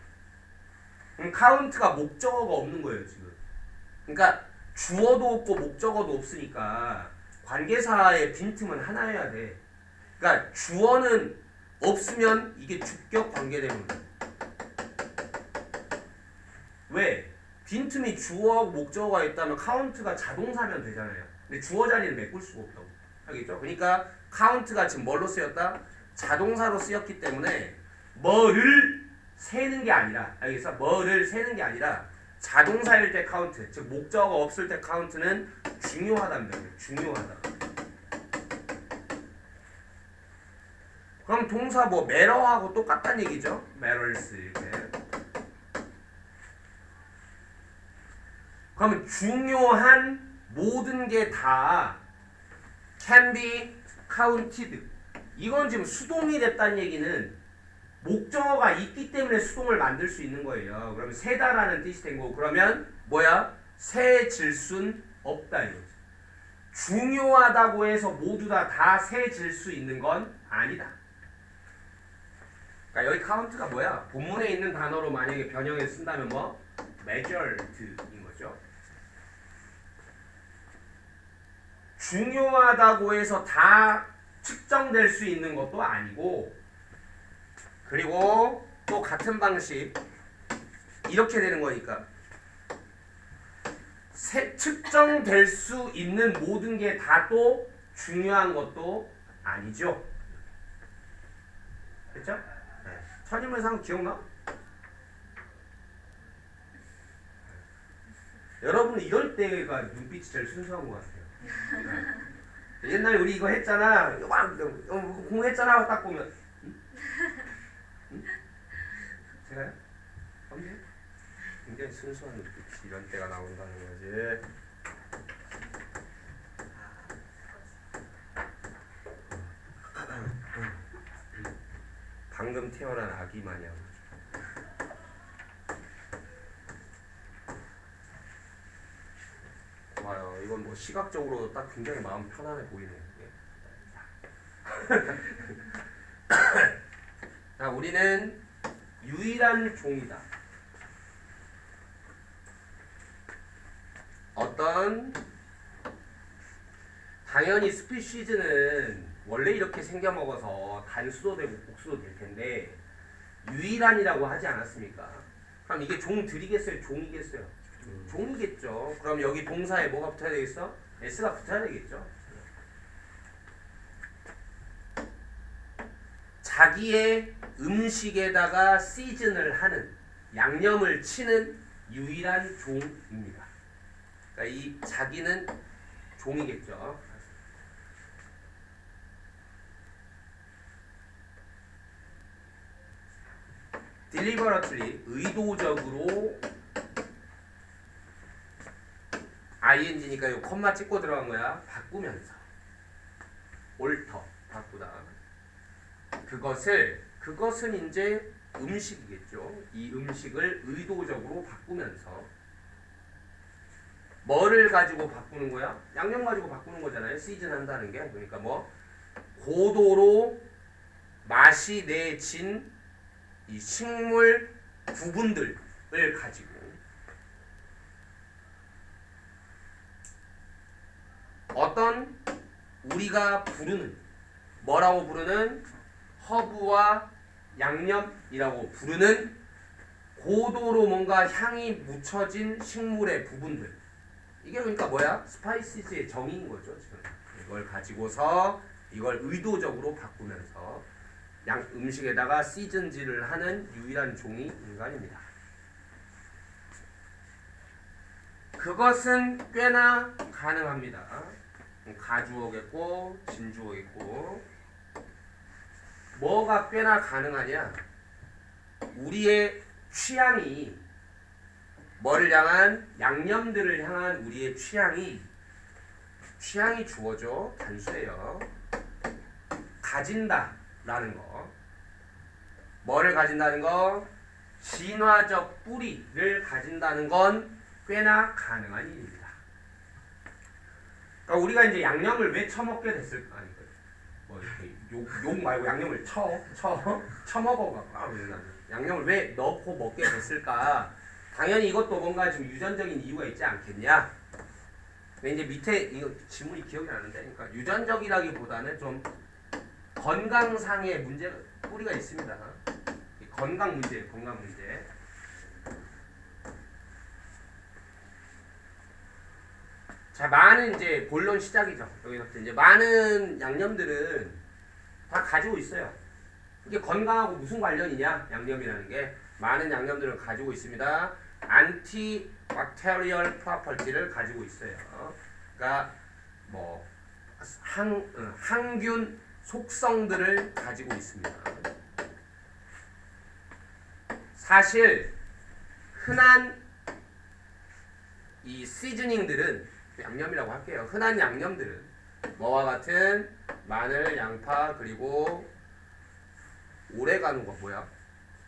그럼 카운트가 목적어가 없는 거예요 지금. 그러니까 주어도 없고 목적어도 없으니까 관계사의 빈틈은 하나여야 돼. 그러니까 주어는 없으면 이게 주격 관계되는 거야. 왜? 빈틈이 주어하고 목적어가 있다면 카운트가 자동사면 되잖아요. 근데 주어 자리를 메꿀 수가 없다고. 알겠죠? 그러니까 카운트가 지금 뭘로 쓰였다? 자동사로 쓰였기 때문에 뭐를 세는 게 아니라, 알겠어? 뭐를 세는 게 아니라 자동사일 때 카운트, 즉 목적어가 없을 때 카운트는 중요하답니다. 중요하다. 그럼 동사 뭐 matter하고 똑같다는 얘기죠? matters 이렇게. 그러면 중요한 모든 게 다 can be counted. 이건 지금 수동이 됐다는 얘기는 목적어가 있기 때문에 수동을 만들 수 있는 거예요. 그러면 세다라는 뜻이 된 거고, 그러면 뭐야? 세질 순 없다 이거지. 중요하다고 해서 모두 다 세질 수 있는 건 아니다. 그러니까 여기 카운트가 뭐야? 본문에 있는 단어로 만약에 변형해 쓴다면 뭐? measured인 거죠. 중요하다고 해서 다 측정될 수 있는 것도 아니고, 그리고 또 같은 방식 이렇게 되는 거니까 측정될 수 있는 모든 게 다 또 중요한 것도 아니죠. 됐죠? 네. 천일문상 기억나? 여러분 이럴 때가 눈빛이 제일 순수한 것 같아요. 네. 옛날에 우리 이거 했잖아. 막 공부했잖아. 딱 보면 제가요? 굉장히 순수한 눈빛, 이런 때가 나온다는 거지. 방금 태어난 아기 마냥. 좋아요. 이건 뭐 시각적으로 딱 굉장히 마음 편안해 보이네요. 자, 우리는 유일한 종이다. 어떤 당연히 스피시즈는 원래 이렇게 생겨먹어서 단수도 되고 복수도 될 텐데 유일한이라고 하지 않았습니까? 그럼 이게 종들이겠어요? 종이겠어요? 종이겠죠. 그럼 여기 동사에 뭐가 붙어야 되겠어? S가 붙어야 되겠죠. 자기의 음식에다가 시즌을 하는, 양념을 치는 유일한 종입니다. 그러니까 이 자기는 종이겠죠. deliberately, 의도적으로, ing니까 이 콤마 찍고 들어간 거야. 바꾸면서, alter, 바꾸다. 그것은 이제 음식이겠죠. 이 음식을 의도적으로 바꾸면서 뭐를 가지고 바꾸는 거야? 양념 가지고 바꾸는 거잖아요. 시즌 한다는 게. 그러니까 뭐 고도로 맛이 내진 이 식물 부분들을 가지고 어떤 우리가 부르는 뭐라고 부르는 허브와 양념이라고 부르는 고도로 뭔가 향이 묻혀진 식물의 부분들. 이게 그러니까 뭐야? 스파이시즈의 정의인 거죠. 지금 이걸 가지고서 이걸 의도적으로 바꾸면서 음식에다가 시즌질을 하는 유일한 종이 인간입니다. 그것은 꽤나 가능합니다. 가주어겠고 진주어겠고 뭐가 꽤나 가능하냐? 우리의 취향이 뭐를 향한 양념들을 향한 우리의 취향이 주어져 단수예요. 가진다라는 거. 뭐를 가진다는 거? 진화적 뿌리를 가진다는 건 꽤나 가능한 일입니다. 그러니까 우리가 이제 양념을 왜 처먹게 됐을까? 뭐 이렇게 욕 말고 양념을 처먹어가 양념을 왜 넣고 먹게 됐을까? 당연히 이것도 뭔가 좀 유전적인 이유가 있지 않겠냐? 근데 이제 밑에 이거 지문이 기억이 나는데, 그러니까 유전적이라기보다는 좀 건강상의 문제 뿌리가 있습니다. 건강 문제. 자, 많은 이제 본론 시작이죠. 여기서부터 이제 많은 양념들은 다 가지고 있어요. 이게 건강하고 무슨 관련이냐? 양념이라는 게 많은 양념들을 가지고 있습니다. antibacterial property를 가지고 있어요. 그러니까 뭐 항균 속성들을 가지고 있습니다. 사실 흔한 이 시즈닝들은 양념이라고 할게요. 흔한 양념들은 뭐와 같은 마늘, 양파 그리고 오레가노가 뭐야?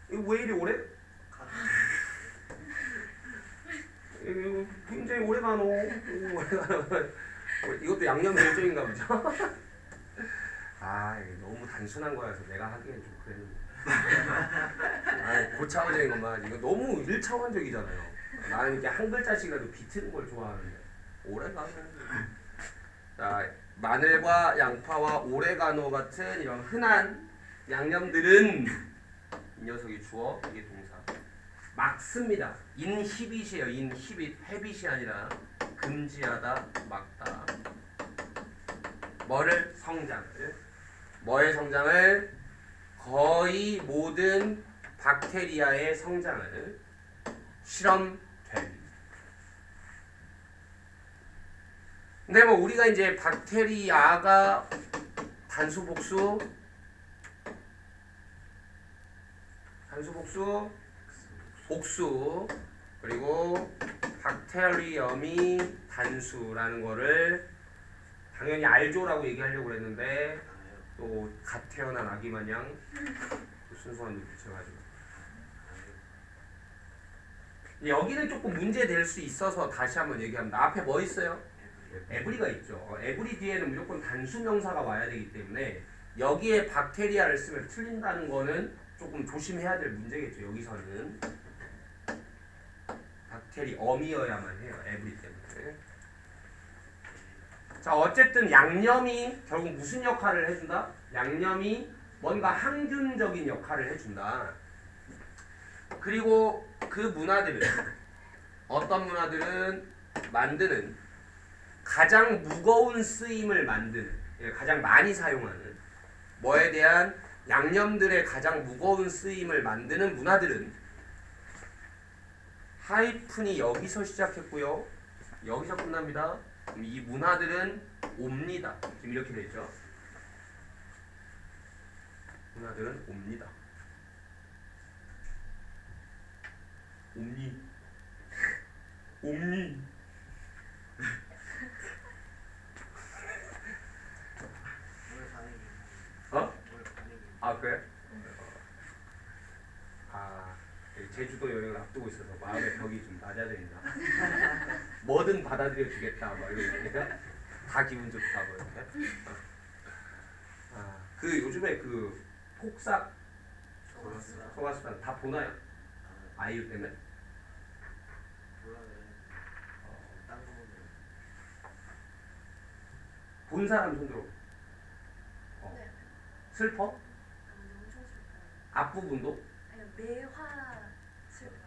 이거 왜 이리 오래? 이거 굉장히 오레가노. 이것도 양념 일종인가 보죠? 아, 너무 단순한 거라서 내가 하기엔 좀 그랬는데. 고차원적인 것만 하지. 이거 너무 1차원적이잖아요. 나는 이렇게 한 글자씩이라도 비트는 걸 좋아하는데. 오레가노. 자, 마늘과 양파와 오레가노 같은 이런 흔한 양념들은 이 녀석이 주어, 이게 동사. 막습니다. 인히빗이에요. 인히빗. 헤빗이 아니라 금지하다, 막다. 뭐를? 성장을. 뭐의 성장을? 거의 모든 박테리아의 성장을 실험됩니다. 근데 뭐 우리가 이제 박테리아가 단수 복수 복수 그리고 박테리엄이 단수라는 거를 당연히 알죠라고 얘기하려고 했는데 또 갓 태어난 아기 마냥 순수한 눈빛을 가지고 여기는 조금 문제될 수 있어서 다시 한번 얘기합니다. 앞에 뭐 있어요? 에브리가 있죠. 에브리 뒤에는 무조건 단수 명사가 와야 되기 때문에 여기에 박테리아를 쓰면 틀린다는 거는 조금 조심해야 될 문제겠죠. 여기서는 박테리엄이어야만 해요. 에브리 때문에. 자, 어쨌든 양념이 결국 무슨 역할을 해준다? 양념이 뭔가 항균적인 역할을 해준다. 그리고 그 문화들은 어떤 문화들은 만드는 가장 무거운 쓰임을 만드는 가장 많이 사용하는 뭐에 대한 양념들의 가장 무거운 쓰임을 만드는 문화들은 하이픈이 여기서 시작했고요. 여기서 끝납니다. 이 문화들은 옵니다. 지금 이렇게 되죠. 문화들은 옵니다. 옴니. 어? 아, 그래? 앞두고 있어서 마음의 벽이 좀 낮아져 있나. 뭐든 받아들여 주겠다 막 이러니까 다 기분 좋다 뭐 이렇게. 그 요즘에 그 폭삭 소가수단 다 보나요? 아이유 때문에? 본 사람 손들어. 네. 슬퍼? 엄청 슬퍼요. 앞부분도? 아니 매화 슬퍼요.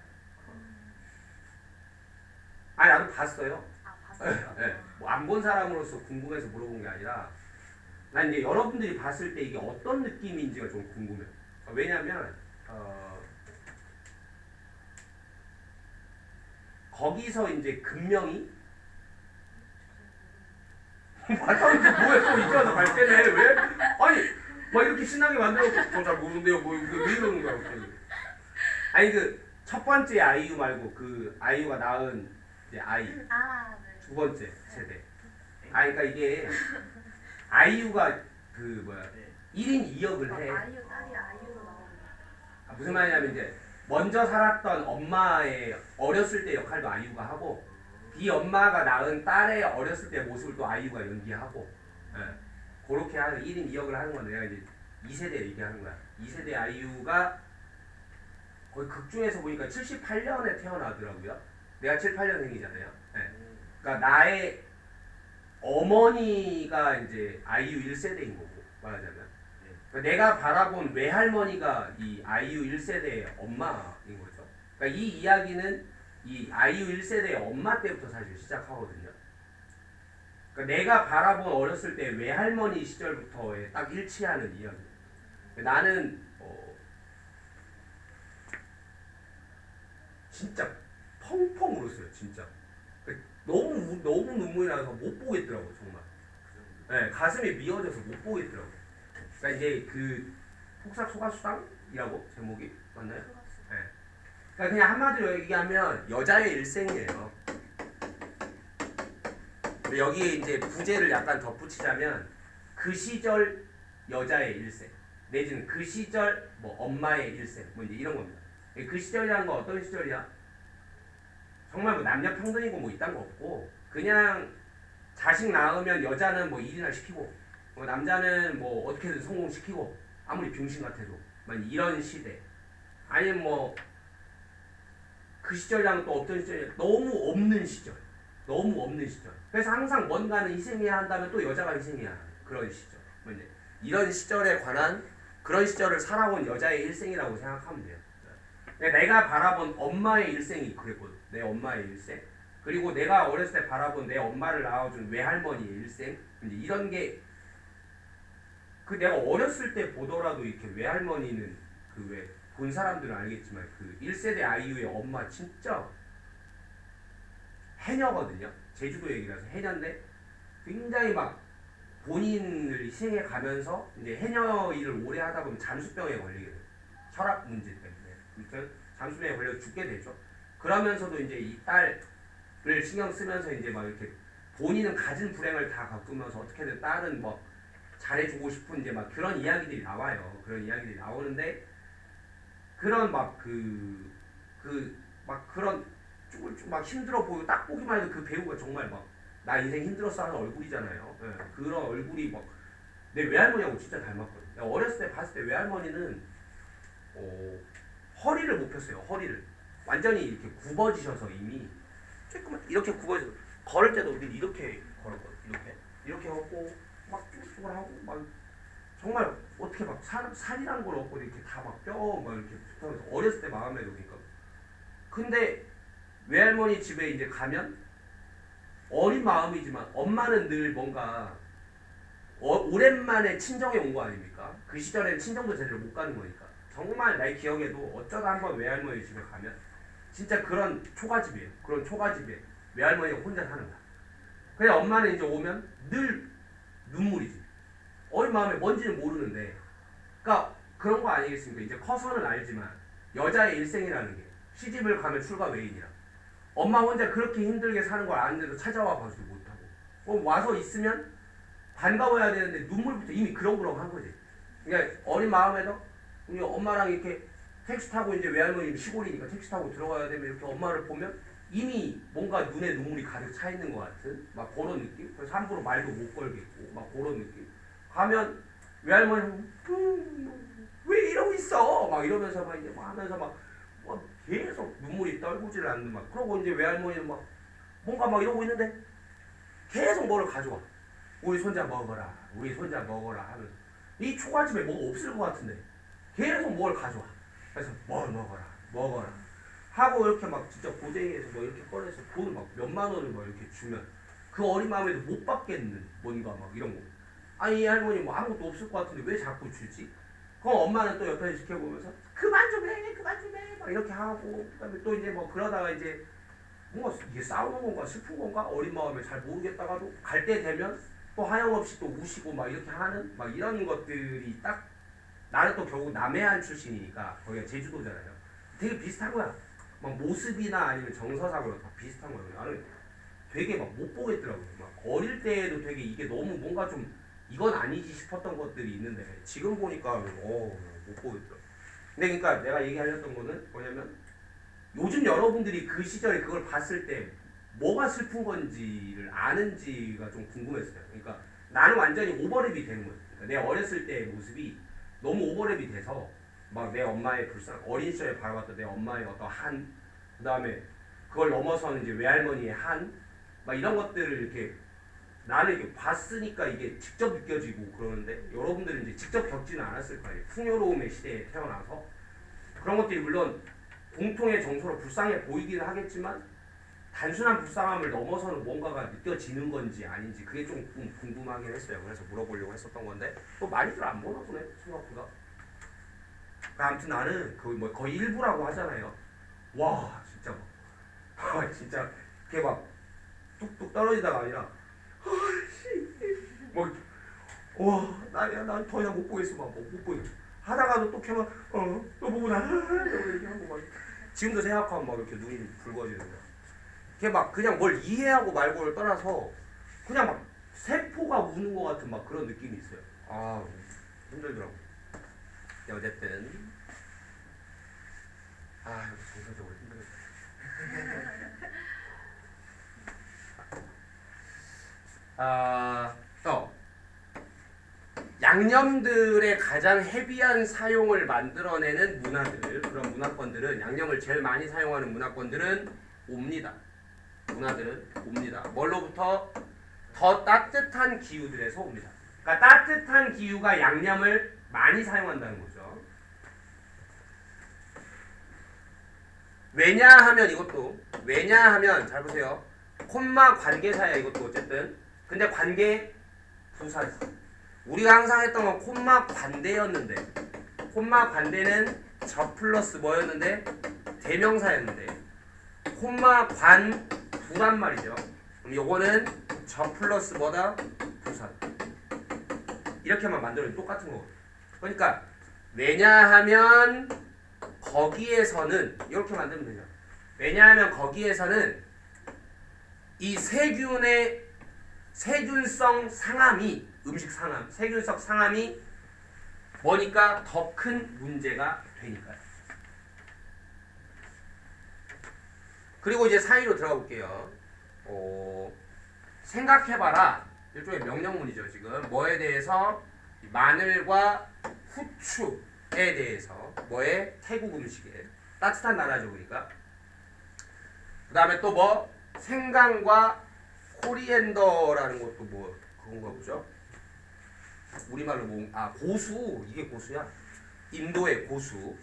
아니 나도 봤어요. 아 봤어요? 네. 뭐안 본 사람으로서 궁금해서 물어본 게 아니라 난 이제 여러분들이 봤을 때 이게 어떤 느낌인지가 좀 궁금해요. 왜냐면 거기서 이제 금명이 봤다는데 뭐야 또 이제 와서 발끈해 왜? 아니 막 이렇게 신나게 만들어 저잘 모르는데요 뭐 왜 이러는 거야 갑자기. 아니 그 첫 번째 아이유 말고 그 아이유가 낳은 이제 아이 아 네. 두 번째 세대. 그러니까 이게 아이유가 그 뭐야 1인 2역을 해. 아이유 딸이 아이유로 나오는. 무슨 말이냐면 이제 먼저 살았던 엄마의 어렸을 때 역할도 아이유가 하고 이 엄마가 낳은 딸의 어렸을 때 모습을 또 아이유가 연기하고 그렇게 하는 1인 2역을 하는 건데 내가 이제 2세대 얘기하는 거야. 2세대 아이유가 거의 극 중에서 보니까 78년에 태어나더라고요. 내가 78년생이잖아요. 그러니까 나의 어머니가 이제 아이유 1세대인 거고 말하자면 그러니까 내가 바라본 외할머니가 이 아이유 1세대의 엄마인 거죠. 그러니까 이 이야기는 이 아이유 1세대의 엄마 때부터 사실 시작하거든요. 그러니까 내가 바라본 어렸을 때 외할머니 시절부터의 딱 일치하는 이야기. 나는 진짜 펑펑 울었어요. 진짜. 너무 눈물이 나서 못 보겠더라고 정말. 네, 가슴이 미어져서 못 보겠더라고. 그러니까 이제 그 폭삭 소가수당이라고 제목이 맞나요? 네. 그러니까 그냥 한마디로 얘기하면 여자의 일생이에요. 근데 여기에 이제 부제를 약간 덧붙이자면 그 시절 여자의 일생 내지는 그 시절 뭐 엄마의 일생 뭐 이제 이런 겁니다. 그 시절이라는 건 어떤 시절이야? 정말 뭐 남녀 평등이고 뭐 이딴 거 없고 그냥 자식 낳으면 여자는 뭐 일이나 시키고 남자는 뭐 어떻게든 성공시키고 아무리 병신 같아도 이런 시대. 아니면 뭐 그 시절이랑 또 어떤 시절이 너무 없는 시절. 너무 없는 시절. 그래서 항상 뭔가는 희생해야 한다면 또 여자가 희생해야 하는 그런 시절. 이런 시절에 관한 그런 시절을 살아온 여자의 일생이라고 생각하면 돼요. 내가 바라본 엄마의 일생이 그랬거든. 내 엄마의 일생. 그리고 내가 어렸을 때 바라본 내 엄마를 낳아준 외할머니의 일생. 이제 이런 게 그 내가 어렸을 때 보더라도 이렇게 외할머니는 그 왜 본 사람들은 알겠지만 그 1세대 아이유의 엄마 진짜 해녀거든요. 제주도 얘기라서 해녀인데 굉장히 막 본인을 희생해 가면서 이제 해녀 일을 오래 하다 보면 잠수병에 걸리게 돼요. 혈압 문제 때문에. 아무튼 잠수병에 걸려 죽게 되죠. 그러면서도 이제 이 딸을 신경 쓰면서 이제 막 이렇게 본인은 가진 불행을 다 겪으면서 어떻게든 딸은 뭐 잘해주고 싶은 이제 막 그런 이야기들이 나와요. 그런 이야기들이 나오는데 그런 막 막 그런 막 힘들어 보이고 딱 보기만 해도 그 배우가 정말 막 나 인생 힘들었어 하는 얼굴이잖아요. 네, 그런 얼굴이 막 내 외할머니하고 진짜 닮았거든. 내가 어렸을 때 봤을 때 외할머니는 허리를 못 폈어요. 허리를 완전히 이렇게 굽어지셔서 이미 조금 이렇게 굽어져서 걸을 때도 이렇게 걸었거든. 이렇게 걷고 막 쭈글쭈글 하고 막 정말 어떻게 막 살이란 걸 없고 이렇게 다 막 뼈 막 이렇게 붙어서 어렸을 때 마음에도 그러니까. 근데 외할머니 집에 이제 가면 어린 마음이지만 엄마는 늘 뭔가 오랜만에 친정에 온 거 아닙니까? 그 시절엔 친정도 제대로 못 가는 거니까. 정말 내 기억에도 어쩌다 한번 외할머니 집에 가면 진짜 그런 초가집이에요. 그런 초가집에 외할머니가 혼자 사는 거야. 그냥 엄마는 이제 오면 늘 눈물이지. 어린 마음에 뭔지는 모르는데 그러니까 그런 거 아니겠습니까? 이제 커서는 알지만 여자의 일생이라는 게 시집을 가면 출가 외인이라 엄마 혼자 그렇게 힘들게 사는 걸 아는데도 찾아와 봐주도 못하고 와서 있으면 반가워야 되는데 눈물부터 이미 그렁그렁한 거지. 그러니까 어린 마음에도 우리 엄마랑 이렇게 택시 타고 이제 외할머니 시골이니까 택시 타고 들어가야 되면 이렇게 엄마를 보면 이미 뭔가 눈에 눈물이 가득 차 있는 것 같은 막 그런 느낌. 그래서 함부로 말도 못 걸겠고 막 그런 느낌. 가면 외할머니는 왜 이러고 있어? 막 이러면서 막 이제 막 하면서 막 계속 눈물이 떨구지를 않는 막 그러고 이제 외할머니는 막 뭔가 막 이러고 있는데 계속 뭐를 가져와. 우리 손자 먹어라. 우리 손자 먹어라 하면서 이 초가집에 뭐가 없을 것 같은데 계속 뭘 가져와. 그래서 뭘 먹어라. 먹어라. 하고 이렇게 막 진짜 고생해서 뭐 이렇게 꺼내서 돈 막 몇만 원을 막 이렇게 주면 그 어린 마음에도 못 받겠는 뭔가 막 이런 거. 아니 이 할머니 뭐 아무것도 없을 것 같은데 왜 자꾸 주지? 그럼 엄마는 또 옆에서 지켜보면서 그만 좀 해, 그만 좀 해, 막 이렇게 하고 그다음에 또 이제 뭐 그러다가 이제 뭔가 이게 싸우는 건가 슬픈 건가 어린 마음에 잘 모르겠다가도 갈 때 되면 또 하염없이 또 우시고 막 이렇게 하는 막 이런 것들이 딱 나는 또 결국 남해안 출신이니까 거기가 제주도잖아요. 되게 비슷한 거야. 막 모습이나 아니면 정서상으로 다 비슷한 거예요. 나는 되게 막 못 보겠더라고요. 막 어릴 때에도 되게 이게 너무 뭔가 좀 이건 아니지 싶었던 것들이 있는데 지금 보니까 못 보겠더라고요. 근데 그러니까 내가 얘기하려던 거는 뭐냐면 요즘 여러분들이 그 시절에 그걸 봤을 때 뭐가 슬픈 건지를 아는지가 좀 궁금했어요. 그러니까 나는 완전히 오버랩이 되는 거예요. 그러니까 내 어렸을 때의 모습이 너무 오버랩이 돼서 막 내 엄마의 불쌍, 어린 시절에 바라봤던 내 엄마의 어떤 한, 그 다음에 그걸 넘어서는 이제 외할머니의 한, 막 이런 것들을 이렇게 나는 이렇게 봤으니까 이게 직접 느껴지고 그러는데 여러분들은 이제 직접 겪지는 않았을 거 아니에요. 풍요로움의 시대에 태어나서 그런 것들이 물론 공통의 정서로 불쌍해 보이기는 하겠지만 단순한 불쌍함을 넘어서는 뭔가가 느껴지는 건지 아닌지 그게 좀 궁금하긴 했어요. 그래서 물어보려고 했었던 건데 또 많이들 안 보나 보네 생각보다. 아무튼 나는 그 뭐 거의 일부라고 하잖아요. 와 진짜 막 진짜 그게 막 뚝뚝 떨어지다가 아니라 난 더 이상 못 보겠어 못 보겠어 하다가도 또 걔만 또 보고 나 이렇게 하고 막 지금도 생각하면 막 이렇게 눈이 붉어지는 거야. 걔 막 그냥 뭘 이해하고 말고를 떠나서 그냥 막 세포가 우는 것 같은 막 그런 느낌이 있어요. 아 힘들더라고. 어쨌든 정서적으로 힘들었어. 양념들의 가장 헤비한 사용을 만들어내는 문화들, 그런 문화권들은 양념을 제일 많이 사용하는 문화권들은 옵니다. 문화들은 옵니다. 뭘로부터? 더 따뜻한 기후들에서 옵니다. 그러니까 따뜻한 기후가 양념을 많이 사용한다는 거죠. 왜냐하면 잘 보세요. 콤마 관계사야 이것도 어쨌든. 근데 관계 부사지. 우리가 항상 했던 건 콤마 관대였는데 콤마 관대는 저 플러스 뭐였는데 대명사였는데 콤마 관 부란 말이죠. 그럼 요거는 저 플러스 뭐다? 부사. 이렇게만 만들면 똑같은 거거든요. 그러니까 왜냐하면 거기에서는 이렇게 만들면 되죠. 왜냐하면 거기에서는 이 세균성 상함이 음식 상함, 세균성 상함이 뭐니까 더 큰 문제가 되니까요. 그리고 이제 사이로 들어가 볼게요. 생각해봐라. 일종의 명령문이죠. 지금 뭐에 대해서 마늘과 후추에 대해서 뭐에 태국 음식에 따뜻한 나라죠. 그러니까 그 다음에 또 뭐 생강과 코리앤더라는 것도 뭐 그건가 보죠. 우리말로 고수. 이게 고수야. 인도의 고수.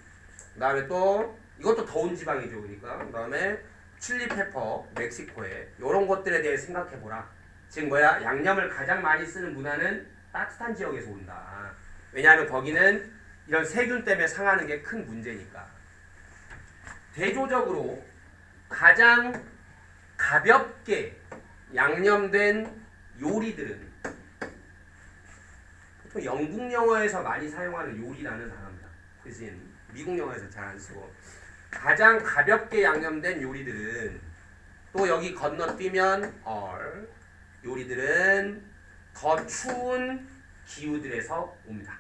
그 다음에 또 이것도 더운 지방이죠. 그러니까 그 다음에 칠리페퍼 멕시코에 이런 것들에 대해 생각해보라. 즉 뭐야? 양념을 가장 많이 쓰는 문화는 따뜻한 지역에서 온다. 왜냐하면 거기는 이런 세균 때문에 상하는 게 큰 문제니까. 대조적으로 가장 가볍게 양념된 요리들은 보통 영국 영어에서 많이 사용하는 요리라는 단어입니다. 대신 미국 영어에서 잘 안 쓰고 가장 가볍게 양념된 요리들은 또 여기 건너뛰면 요리들은 더 추운 기후들에서 옵니다.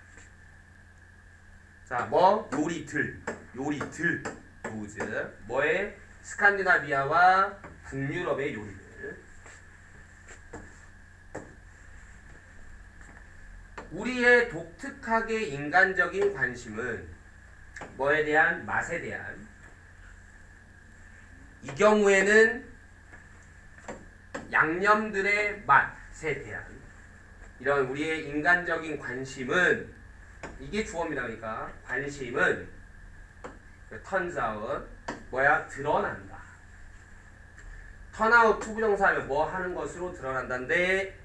자, 뭐 요리들 도즈 뭐의 스칸디나비아와 북유럽의 요리들. 우리의 독특하게 인간적인 관심은 뭐에 대한 맛에 대한 이 경우에는 양념들의 맛에 대한 이런 우리의 인간적인 관심은 이게 주어입니다. 그러니까 관심은 turns out 뭐야 드러난다. turn out 투부정사하면 뭐 하는 것으로 드러난다인데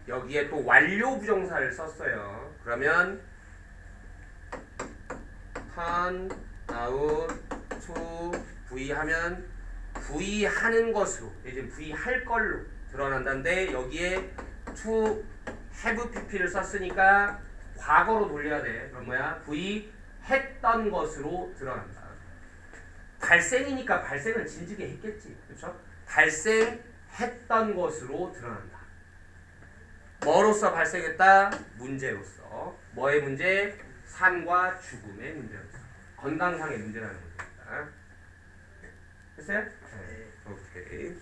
여기에 또 완료 부정사를 썼어요. 그러면 turn out to V 하면 V 하는 것으로 이제 V 할 걸로 드러난다인데 여기에 to have pp를 썼으니까 과거로 돌려야 돼. 그럼 뭐야? V 했던 것으로 드러난다. 발생이니까 발생은 진즉에 했겠지. 그렇죠? 발생했던 것으로 드러난다. 뭐로서 발생했다? 문제로서. 뭐의 문제? 삶과 죽음의 문제로서. 건강상의 문제라는 문제입니다. 됐어요? 네. 오케이.